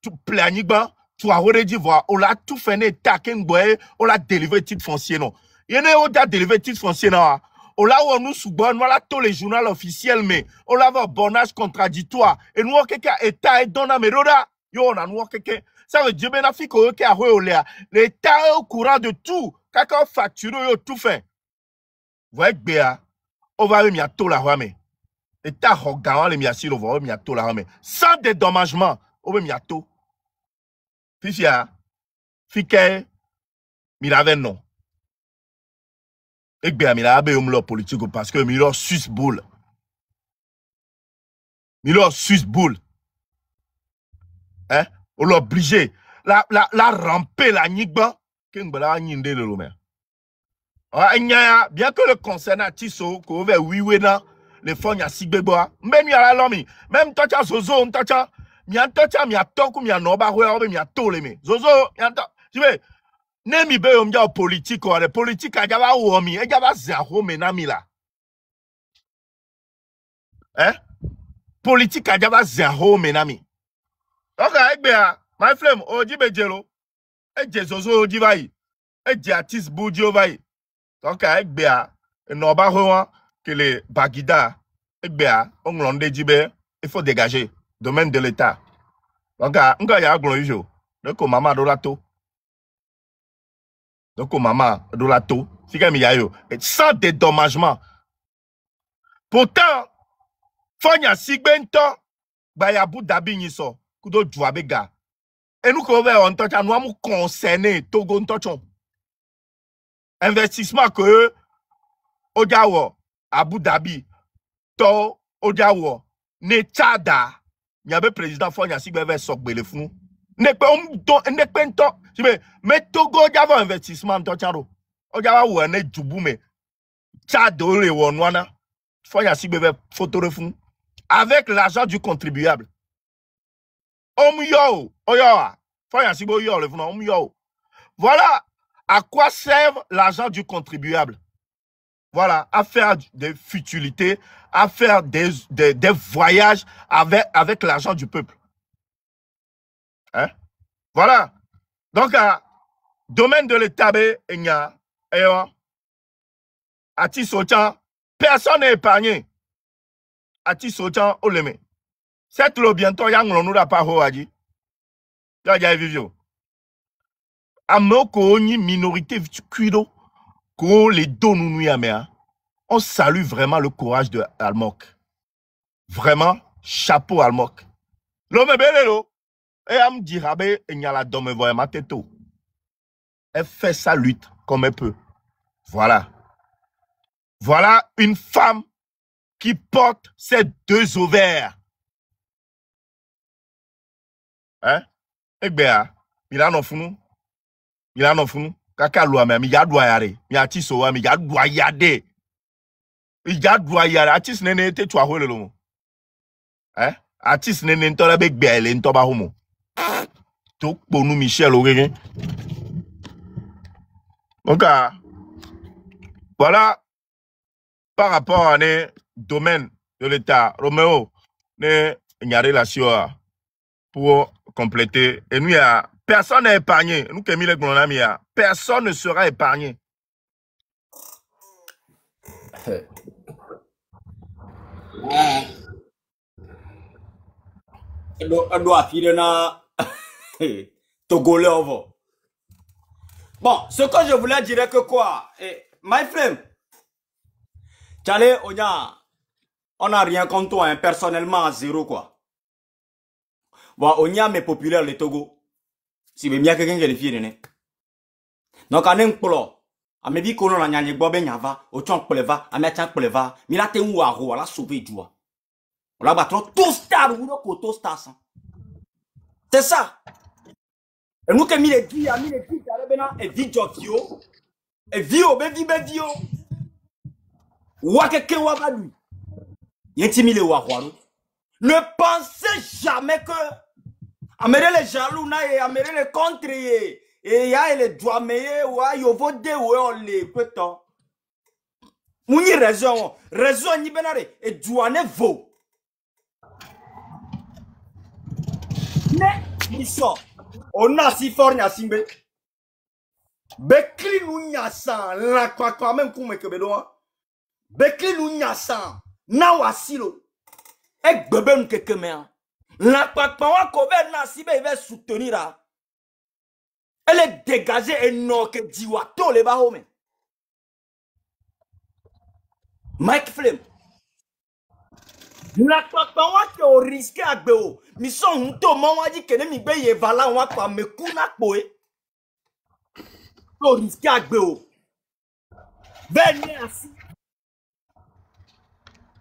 tu planigba, tu as redit voir, on l'a tout fait net, on l'a délivré titre foncier, non. Il y en a déjà délivré titre foncier, non. On l'a où nous sous bon, on l'a tous les journaux officiels, mais on l'a un bonnage contradictoire. Et nous, quelqu'un état et donne à Meroda, yo, on a nous, quelqu'un. Ça veut dire, ben, la fille, qui a l'état est au courant de tout. Quelqu'un facture, yo, tout fait. Vous voyez, Béa, on va remettre tout la rame. État, regardant les miassiles, on va remettre tout la rame. Sans dédommagement, on va remettre tout. Fifia, Fike, Milave non. Et bien, Milave un politique parce que Milo Suisse boule. Milo Suisse boule. Hein? On l'a obligé. La ramper la nigba. Qu'est-ce nyinde le lomé. Bien que le concernant Tiso, qu'on veut oui na, les fonds y a sigbeboa. Même y a la lomi. Même toi, tu as zozo, tu as miantocha miatoko mianoba roya miatole me zozo mianta jibe nemi be omja politique o le politique ajaba womi ejaba zero menami la politique ajaba zero menami okay egbe my flame o jibe jelo eje zozo jibai eje artist bujo bai okay egbe no ba ho que les bagida egbe onglonde jibe il faut dégager domaine de l'État. Donc, on a un glorieux. Donc, maman dolato. Donc, maman dolato. Sans dédommagement. Pourtant, Fanya Sigbento, Bayabu Dabi Niso, Kudo Djouabega. Et nous, qu'on va en touch, nous avons concerné Togo Ntochon. Investissement que Ojawo, Abu Dhabi, To Ojawo, Nechada. Il y avait président Fanya Sigbe Sokbe le fou. Mais Togo j'avais investissement en Tocharo. Ojawa ou un djoubou mais Tchado le wonwana. Fanya Sigbe photo de fou. Avec l'argent du contribuable. Yo, Fanya Sigbe yo le fou yo. Voilà à quoi sert l'argent du contribuable. Voilà, à faire des futilités, à faire des voyages avec l'argent du peuple. Hein? Voilà. Donc, domaine de l'État, il y a, à Tissotian, personne n'est épargné. À Tissotian, on le met. C'est le bientôt, il y a un pas hoadi. Il y a vivio. À Moko, une minorité, cuido. Les deux nous on salue vraiment le courage de Almok. Vraiment, chapeau Almok. L'homme est bello. Et am dirabe, il y a la dome voyama teto. Elle fait sa lutte comme elle peut. Voilà. Voilà une femme qui porte ses 2 ovaires. Hein? Eh bien, il a non funu. Il a non funu. Kaka loi même, il y a doyare. Il y a tisoa, il y a doyade. Il y a doyare. Atis nene te tu as le lomo. Hein? Atis nene ntola bek belle ntoba homo. Tok bonu Michel Oré. Donc, voilà, par rapport à les domaines de l'État, Roméo, il y a relation pour compléter. Et nous, personne n'est épargné. Nous, personne ne sera épargné. Togolais. Bon, ce que je voulais dire que quoi, my friend, Tchale, on n'a rien contre toi, hein, personnellement à zéro quoi. Bon, on y a mes populaires le Togo. Si vous bien quelqu'un qui est fier, donc on est un peu à me dire qu'on a un bobe nyava, au champ pleva, à mettre un pleva, mais là t'es où à roi, là sauvé du roi. On l'a battu tout star ou non tout star. C'est ça. Et nous qui mis les filles, et vie jokio, et vie au bévi. Ouakeke ouabadu. Yentimi le ouarouarou. Ne pensez jamais que Amere les jaloux na et amere les contre et ya les doigts meilleur ou ya yovo de ou on les peut-on. Mouni raison ni benare et douane vaut. Mais ils sont on a si fort nya simbe. Bekli nou nya san la kwa même pour me kebedo. Bekli nou nya san na wasilo. Ek bebe nkeke mea. La papa kobe na sibe il va soutenir. Elle est dégagée et non que diwa to le ba home. Mike Flame. La papa que au risque à beo. Mi son to maman dit que ne mi be ye vala wa kwa me kuna poe. Au risque à beo. Venez assis.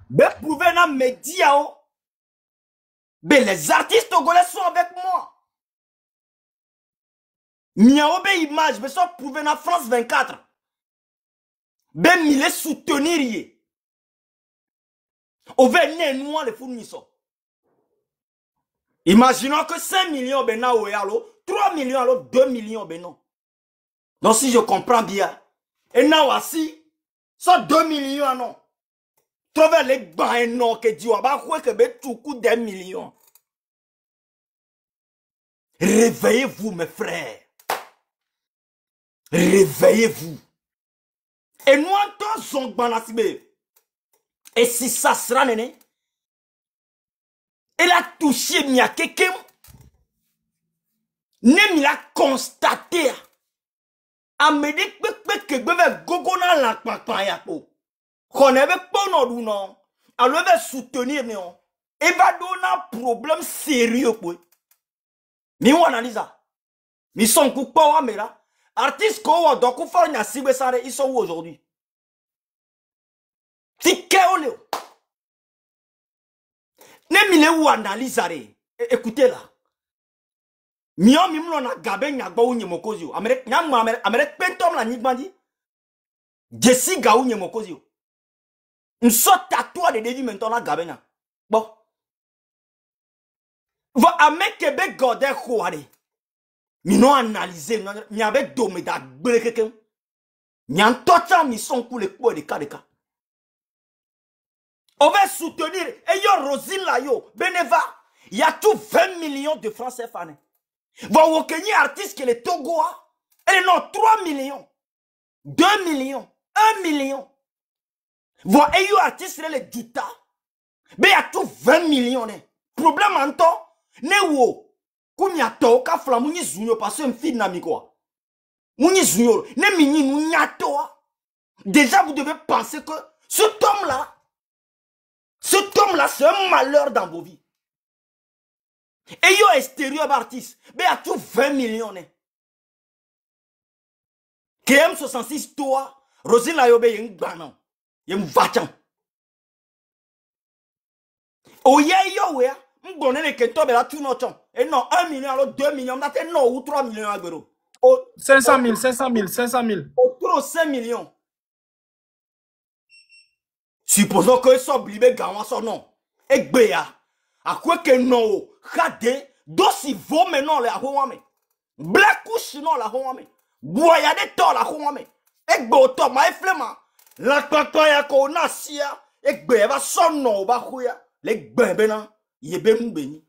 Be prouver na média o. Mais les artistes togolais sont avec moi. Miaobe image, mais sont prouvés dans France 24. Ben, il est soutenir. Au venez nous les fournisseurs. Imaginons que 5 millions ben na allo, 3 millions allo, 2 millions ben non. Donc si je comprends bien, et na aussi, ça 2 millions non. Trouvez les bains non que Dieu a pas que ben tout coup des millions. Réveillez-vous mes frères. Réveillez-vous. Et nous entendons son banasibé. Et si ça sera néné, elle a touché mia kekem. Nem l'a constaté. A me dit que bebe gogona la papa yapo. Qu'on avait pas non non. Alors va soutenir non. Et va donner un problème sérieux quoi. Mi on analyse ça. Mi son coup pas wa là. Artiste ko donc ko fa nya sibe sare ils sont où aujourd'hui? Ti keole. Ne mi le ou analyse ça. Écoutez là. Mi on mi mlo na gabe nya gba unye mokozio. Amere pentom la nyigbandi. Jesi ga unye mokozio. Nso tatouage de David maintenant la gabe nya. Bon. Va ame Québec godé khoare. Mi non analyser mi avec domé da gbele quelqu'un. Mi en tota mi son pour les coups de cas. On va soutenir et yo Rosine la yo Beneva. Il y a tout 20 millions de francs CFA. Va au Kenya artiste que les Togoa. Elle non 3 millions. 2 millions. 1 million. Va et yo artiste les Duta. Mais il y a tout 20 millions. Problème en temps. Ne wo kunya to ka fla munyi zunyo parce un film na mi quoi munyi zunyo ne mini munya to déjà vous devez penser que cet homme là c'est un malheur dans vos vies et yo extérieur artiste mais à tout 20 millions KM66 toi, Rosine la yobe yen gbanan. Yen vachan. Oye yo we, m'gonne ne kento be la tout nochon. Et non 1 million alors 2 millions, m'ate non ou 3 millions agro. 500 000, 500 000, 500 000. Autour 5 millions. Supposons que ça oblibe gawan son non. Et béa. À quoi que non, khade, dosi vaut maintenant la hoame. Black couche non la hoame. Boyade to la hoame. Et boto ma flema. La papa ya ko nasia. Et béa son non ba huya. Les bébéna, yebe mbeni.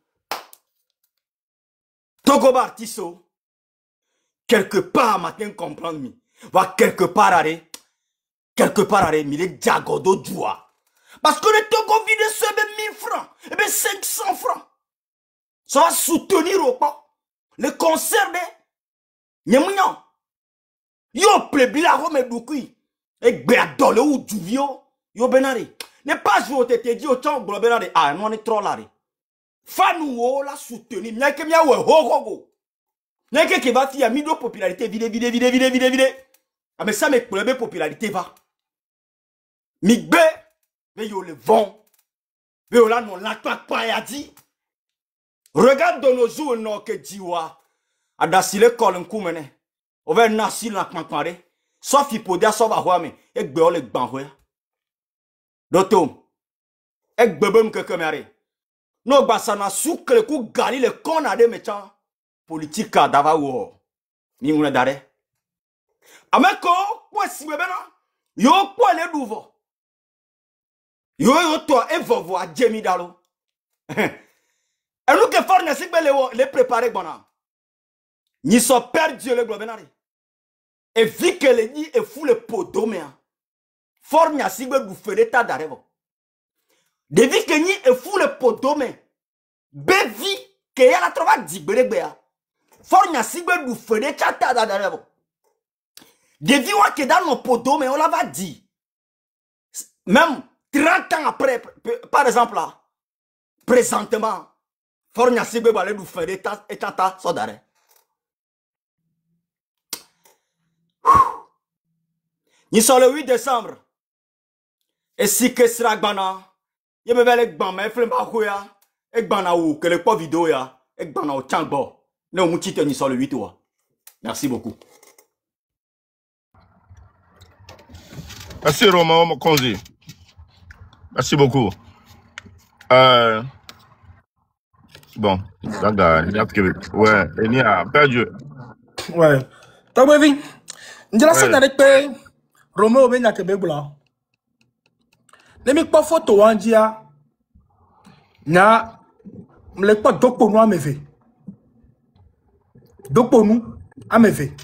Togo Bartiso. Quelque part matin comprendre mi. Va quelque part arrêt. Quelque part arrêt, mi les diagodo joie. Parce que le Togo vide ce 1000 francs. Et bien 500 francs. Ça va soutenir au pas. Le concert de Nyamouyan. Yo plebi la rome doukui. Et béadole ou du vio. Yo benari. Ne pas jouer au tété dit au champ benari. Ah, non, on est trop là. Fanou o la soutenir. Mia ke mia we ho. N'est-ce qui va faire mis de popularité vide. Ah mais ça me problème popularité va. Migbe, mais yo le vent. Mais yo là non la pas ya dit. Regarde de nos jours non que diwa. Adasile kolon koumene. On va nasi la kmankare. Sauf hipodia sauf a mais et gbe o le gbanwe. Dotom. Ek bebem que kemere. No basana soukle ku gali le konade méchant. Politique d'ava wo ni nguna dare ameko po sibe na yo po le douvo yo to evovo a jemi dalo et nous que forne sigbe le préparer bona ni so perdu le globenari et vu que le ni e fou le podomea forne sigbe du fereta darevo de vu que ni e fou le podome bevi que ya la trova digberebea Fornya sigbe du fede chata da darebo. Devi wa ke dans nos poteaux, mais on l'a dit. Même 30 ans après, par exemple là, présentement, Fornya sigbe balé du fede chata so dare. Ni sur le 8 décembre. Et si que sera gbana, ye me vele gbama e flema khoya, e gbana ou que le po vidéo ya, e gbana o changbo. Non, Mouti ni sur le 8 ou. Merci beaucoup. Merci Romain Mokonzi. Merci beaucoup. Bon, ouais, il y a perdu. Ouais. T'as vu? Ndela sa na rekpe Romeo benya kebe blanc. Nemi pas photo andia. Na mle pas dokpo no ameve. Dokpo nous ameve.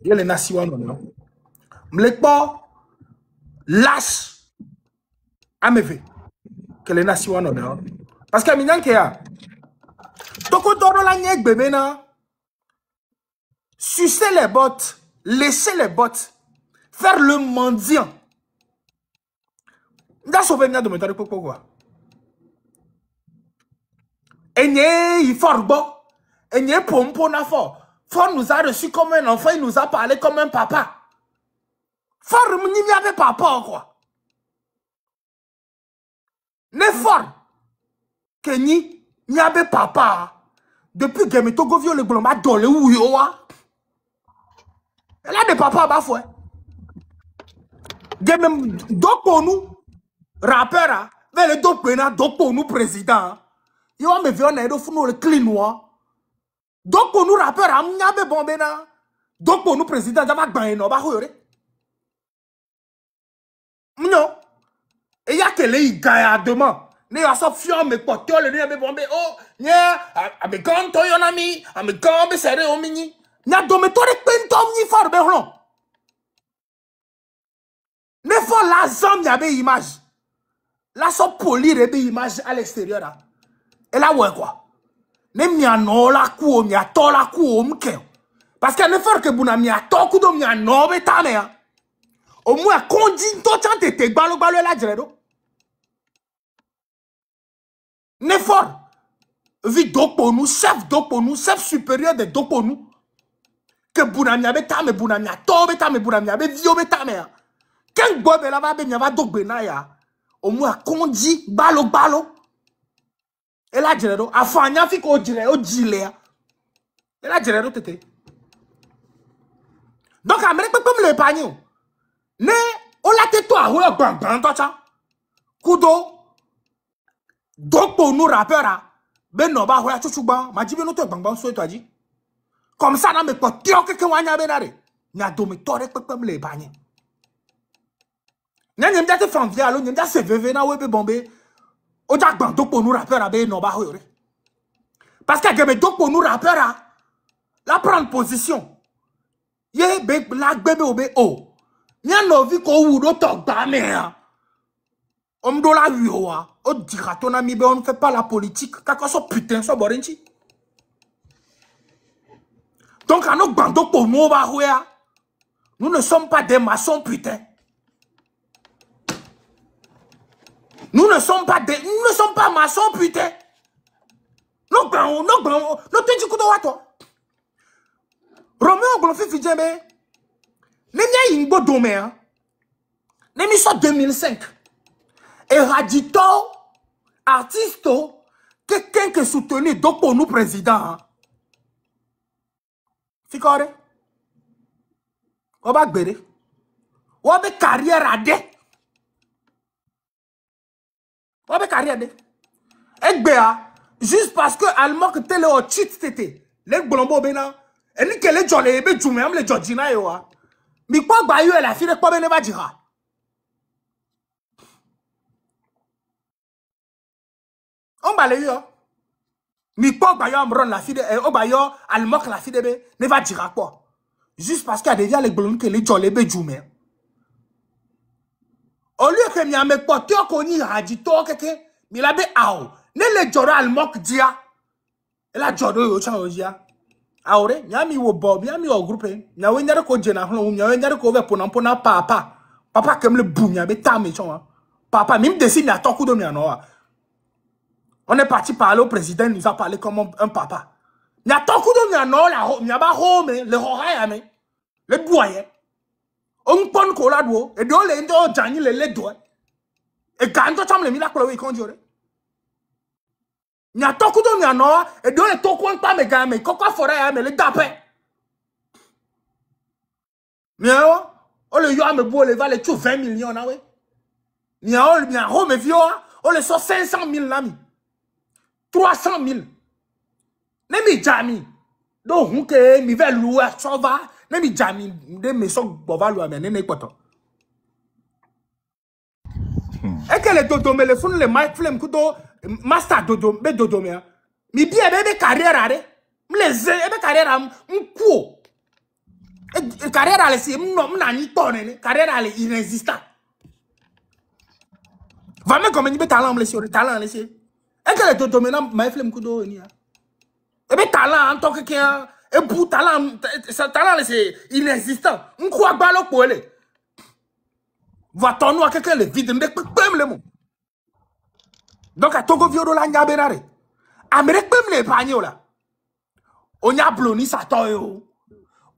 Yele nasi wan non. Mle pas lâche ameve. Que le nasi wan non. Parce que minyan ke ya. Toko doro la nyek bébé na. Sucer les bottes, laisser les bottes, faire le mendiant. Nda sauvé de me pourquoi. Enye il fort bon. Enye pompo na fort. Fort nous a reçu comme un enfant, il nous a parlé comme un papa. Fort ni mi avait papa quoi. Ne fort que ni avait papa. Depuis que me togo viole le blomba dole ou yoa. Elle a des papas à bafoué. Donc pour nous, rappeurs, vers le donc pour nous, président, ils ont me vu en aide au le clean noir. Donc pour nous, rappeurs, on a be bombé na. Donc pour nous, président, ça va gagner no ba hoyore. Non. Et il y a que les gars demain. Ne a so fion me potio le ne be bombé. Oh, nya, a me gan to yonami, a me gan be serré au mini. Nya dome to rek pentom ni far be hlon. Ne faut la zone y avait image. La so poli rebe image à l'extérieur là. Et là ouais quoi. Ne mi ano la ku mi ato la ku o mke. Parce que ne faut que buna mi ato ku do mi ano be ta me ya. Au moins kondi to chante te gbalo la diredo. Ne faut vi dopo nous chef supérieur de dopo nous. que Bounamia beta me Bounamia to beta me Bounamia be vio beta me ken gbo be la va be nya va dogbe na ya o mu akondi balo e la jere afanya fi ko jire o jile e la jere tete donc amere pe me le pagnon ne o la te to a ho gbangban to cha kudo dokpo nu rappera be no ba ho ya chuchugba ma jibe no to gbangban so to aji comme ça na me ko tio ke wanya be na re nya do me tore pe me le pagnon nya nyem jate fanvia alo nyem jate veve na we be bombe o ja gban dokpo nu rappera be no ba ho re parce que me dokpo nu rappera la prendre position ye be la bebe obe o nya no vi ko wu do to gba me ya on do la wiwa o dira ton ami be on ne fait pas la politique kako so putain so borinchi donc à nos bando pour nous ba hoya nous ne sommes pas des maçons putain nous ne sommes pas maçons putain no te dikudo wato Romeo Glonfi Fidjembe ne nya yingbo dome hein ne mi so 2005 Eradito artiste quelqu'un qui soutenu donc pour nous président Fikore Oba gbere Oba carrière ade Egbea juste parce que allemand que tele o cheat tete les blombo bena et ni que les jolé be jume am le jojina yo wa mi kwa gba yo la fille ko be ne ba dira on va le yo mi kwa gba yo am ron la fille o ba yo allemand que la fille be ne va dira quoi juste parce qu'il y a déjà les blondes que les jolé be jume au lieu que mi ame ko to ko ni haji to keke mi la be aw ne le joro allemand dia et la joro yo cha ojia Aure, nyami wo bob, nyami wo groupe, nyawe nyare ko jena hlo, nyawe nyare ko ve pona papa kem le boum nyabe tame chon. Papa même desi mi atoku do mi anoa. On est parti parler au président, il nous a parlé comme un papa. Mi atoku do mi anoa la mi aba home, le roya me. Le boye. On pon ko la do, e do le ndo jani le do. E ganto cham le mi la ko we konjore. Nya toku do nya no e do le toku npa me ga me kokwa fora ya me le dape miao o le yo ame bo le va le tu 20 millions na we miao nya ho me vio o le so 500 000 na mi 300 000 ne mi jami do hun ke mi ve lu a so va ne mi jami de me so gbo lu ame ne poto e ke le dodo me le fun le mic flame kudo master dodo be dodo me mi bien be carrière are mleze be carrière am nkuo e carrière ale si no na ni tonne ne carrière ale inexistant va me comme ni be talent mle sur talent le si e que le dodo me na my flame kudo ni e be talent en tant que quelqu'un e pour talent ça talent le c'est inexistant nkuo agba lo po ele va ton à quelqu'un le vide me le mot. Donc à Togo Vioro la nyabenare. Amérique même les pagnos là. On y a bloni satoyo.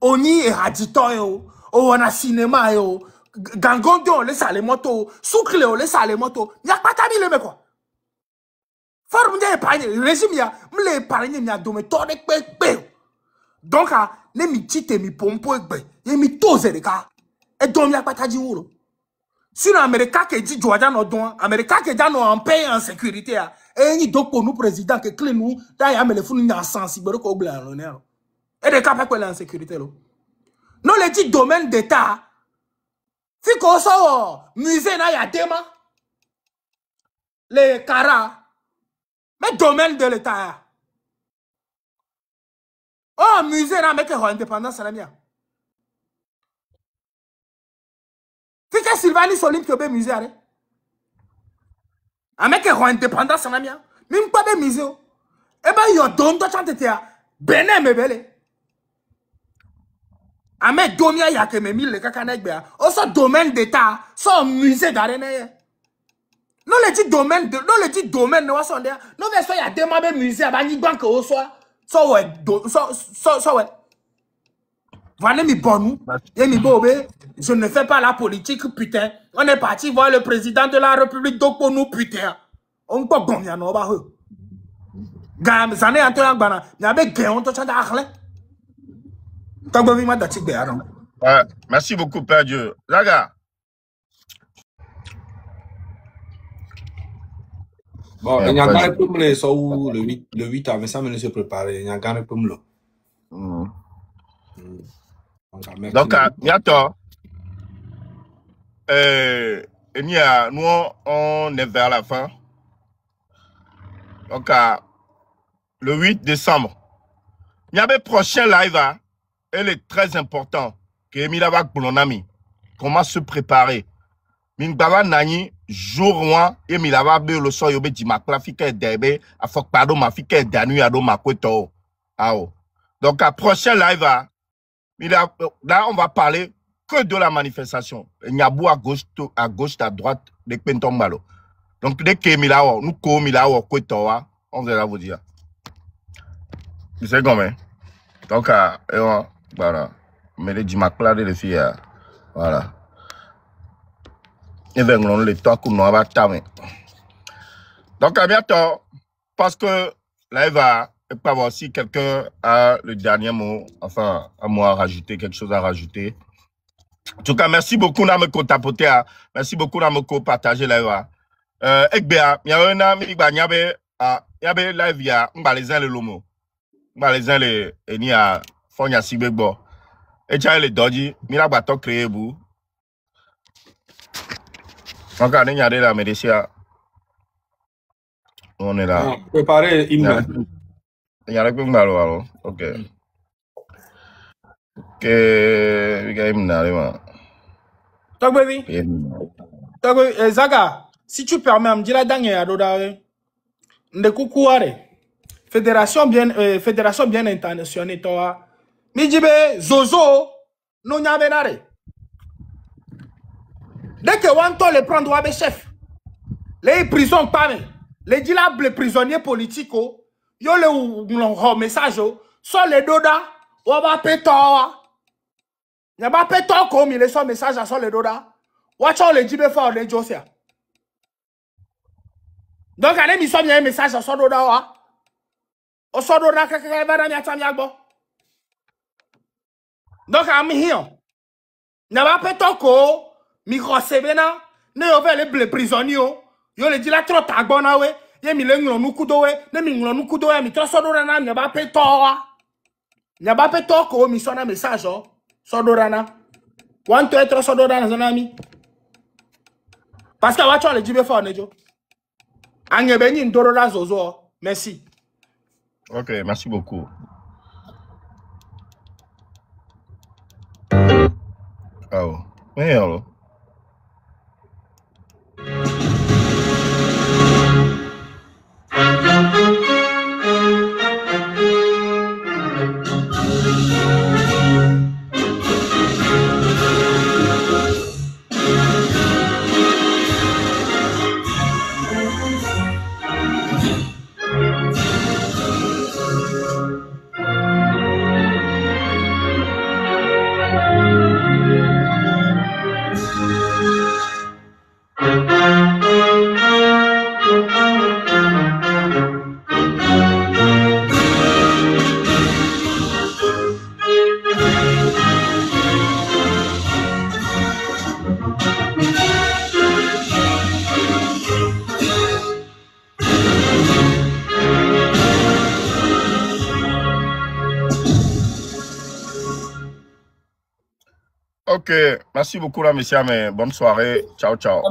On y eraditoyo. On a cinéma yo. Gangondo le sale moto. Soukle le sale moto. N'y a pas tabi le mec quoi. Forme de pagnos. Le régime ya. M'le pagnos n'y a domé torde pe. Donc à ne mi tite mi pompo ekbe. Ye mi toze de ka. Et donc y'a pas tabi ouro. Si l'Amérique qui dit Joaja no don, Amérique qui dit en paix en sécurité, et ni donc pour nous président que clé nous, d'ailleurs mais les fous n'y a sensible au blanc l'honneur. Et des cas pas en sécurité là. Non les dit domaine d'État. Si qu'on sort musée na ya tema, les caras, mais domaine de l'État. Oh musée na mais que indépendance la mienne. C'est que Sylvanie Solim qui a musée arrêt. Un mec qui est indépendant en amia. Même pas de musée. Eh ben, il y a don de chanter à Benin me belle. Un mec domia y a que mes mille les cacanecs béa. Au son domaine d'état, son musée d'arène. Non le dit domaine de, non le dit domaine de wasson derrière. Non mais ça y a demandé musée à Bani Banque au soir. Ça ouais, ça ouais. Voilà mi bon, et mi bobé, je ne fais pas la politique, putain. On est parti voir le président de la République, donc pour nous, putain. On peut bon, y'a non, bah, Gam, ça n'est en train de y a des gens qui sont là. T'as pas vu ma date, merci beaucoup, Père Dieu. Zaga. Bon, il y a un gars qui peut me le 8 à 25 minutes se préparer. Il y a un gars qui peut me le. Donc, bientôt, nous, on est vers la fin. Donc, le 8 décembre, il y avait prochain live, elle est très important. Que Emile Abak pour ami. Comment se préparer? Mingbaba Nani, jour 1, Emile Abak le soir, yobe di makla fike derbe, a fok pardon ma fike danu ado makweto. Donc, à prochain live, là, on va parler que de la manifestation. Il y a beau à gauche, à droite, de Penton Malo. Donc, dès que Milao, nous, comme Milao, on va vous dire. Vous savez comment? Donc, voilà. Mais les dimakla de les filles, voilà. Et bien, on le temps qu'on va tamer. Donc, à bientôt. Parce que là, il va pas voir si quelqu'un a le dernier mot, enfin, à moi rajouter, quelque chose à rajouter. En tout cas, merci beaucoup de me tapoter. Merci beaucoup de me partager là. Ekbea, il y a un ami qui y avait live, il y a les lomo. Les uns les ni à Fonya Sibego. Et tu as les dodgy, Mila Bato créé vous. Donc, il y a la médecine. On est là. Préparez hymne. Il y a le malo alors. Ok. Ok, il y a hymne là. Talk baby. Zaga, si tu permets, me dis la dernière Adoda. Fédération bien internationale, toi. Mijibe Zozo, non y a benare. Dès que Wanto le prend droit de chef, les prisons pas les dilables prisonniers politiques, yo le message, sur les doda, ou va péto. Y'a pas péto comme il est son message à sur les doda. Watch all les jibe for les Josia. Donc, allez, il y a un message à son doda. Au son doda, quelqu'un va dans la miagbo. Donc, I'm here. N'a pas péto ko, micro sebena, ne yove les prisonniers, yo le dit la trop tagbona we, ye mi le nglo nukudo we, ne mi nglo nukudo we, mi to son doda na, n'a pas péto. N'a pas péto ko, mi son un message, son doda na. Want to être son doda na son ami. Parce que watch all les jibe for nejo. Angebeni ndorola zozo. Merci. Ok, merci beaucoup. Oh, hello. Ok, merci beaucoup là, messieurs, mais bonne soirée. Ciao, ciao.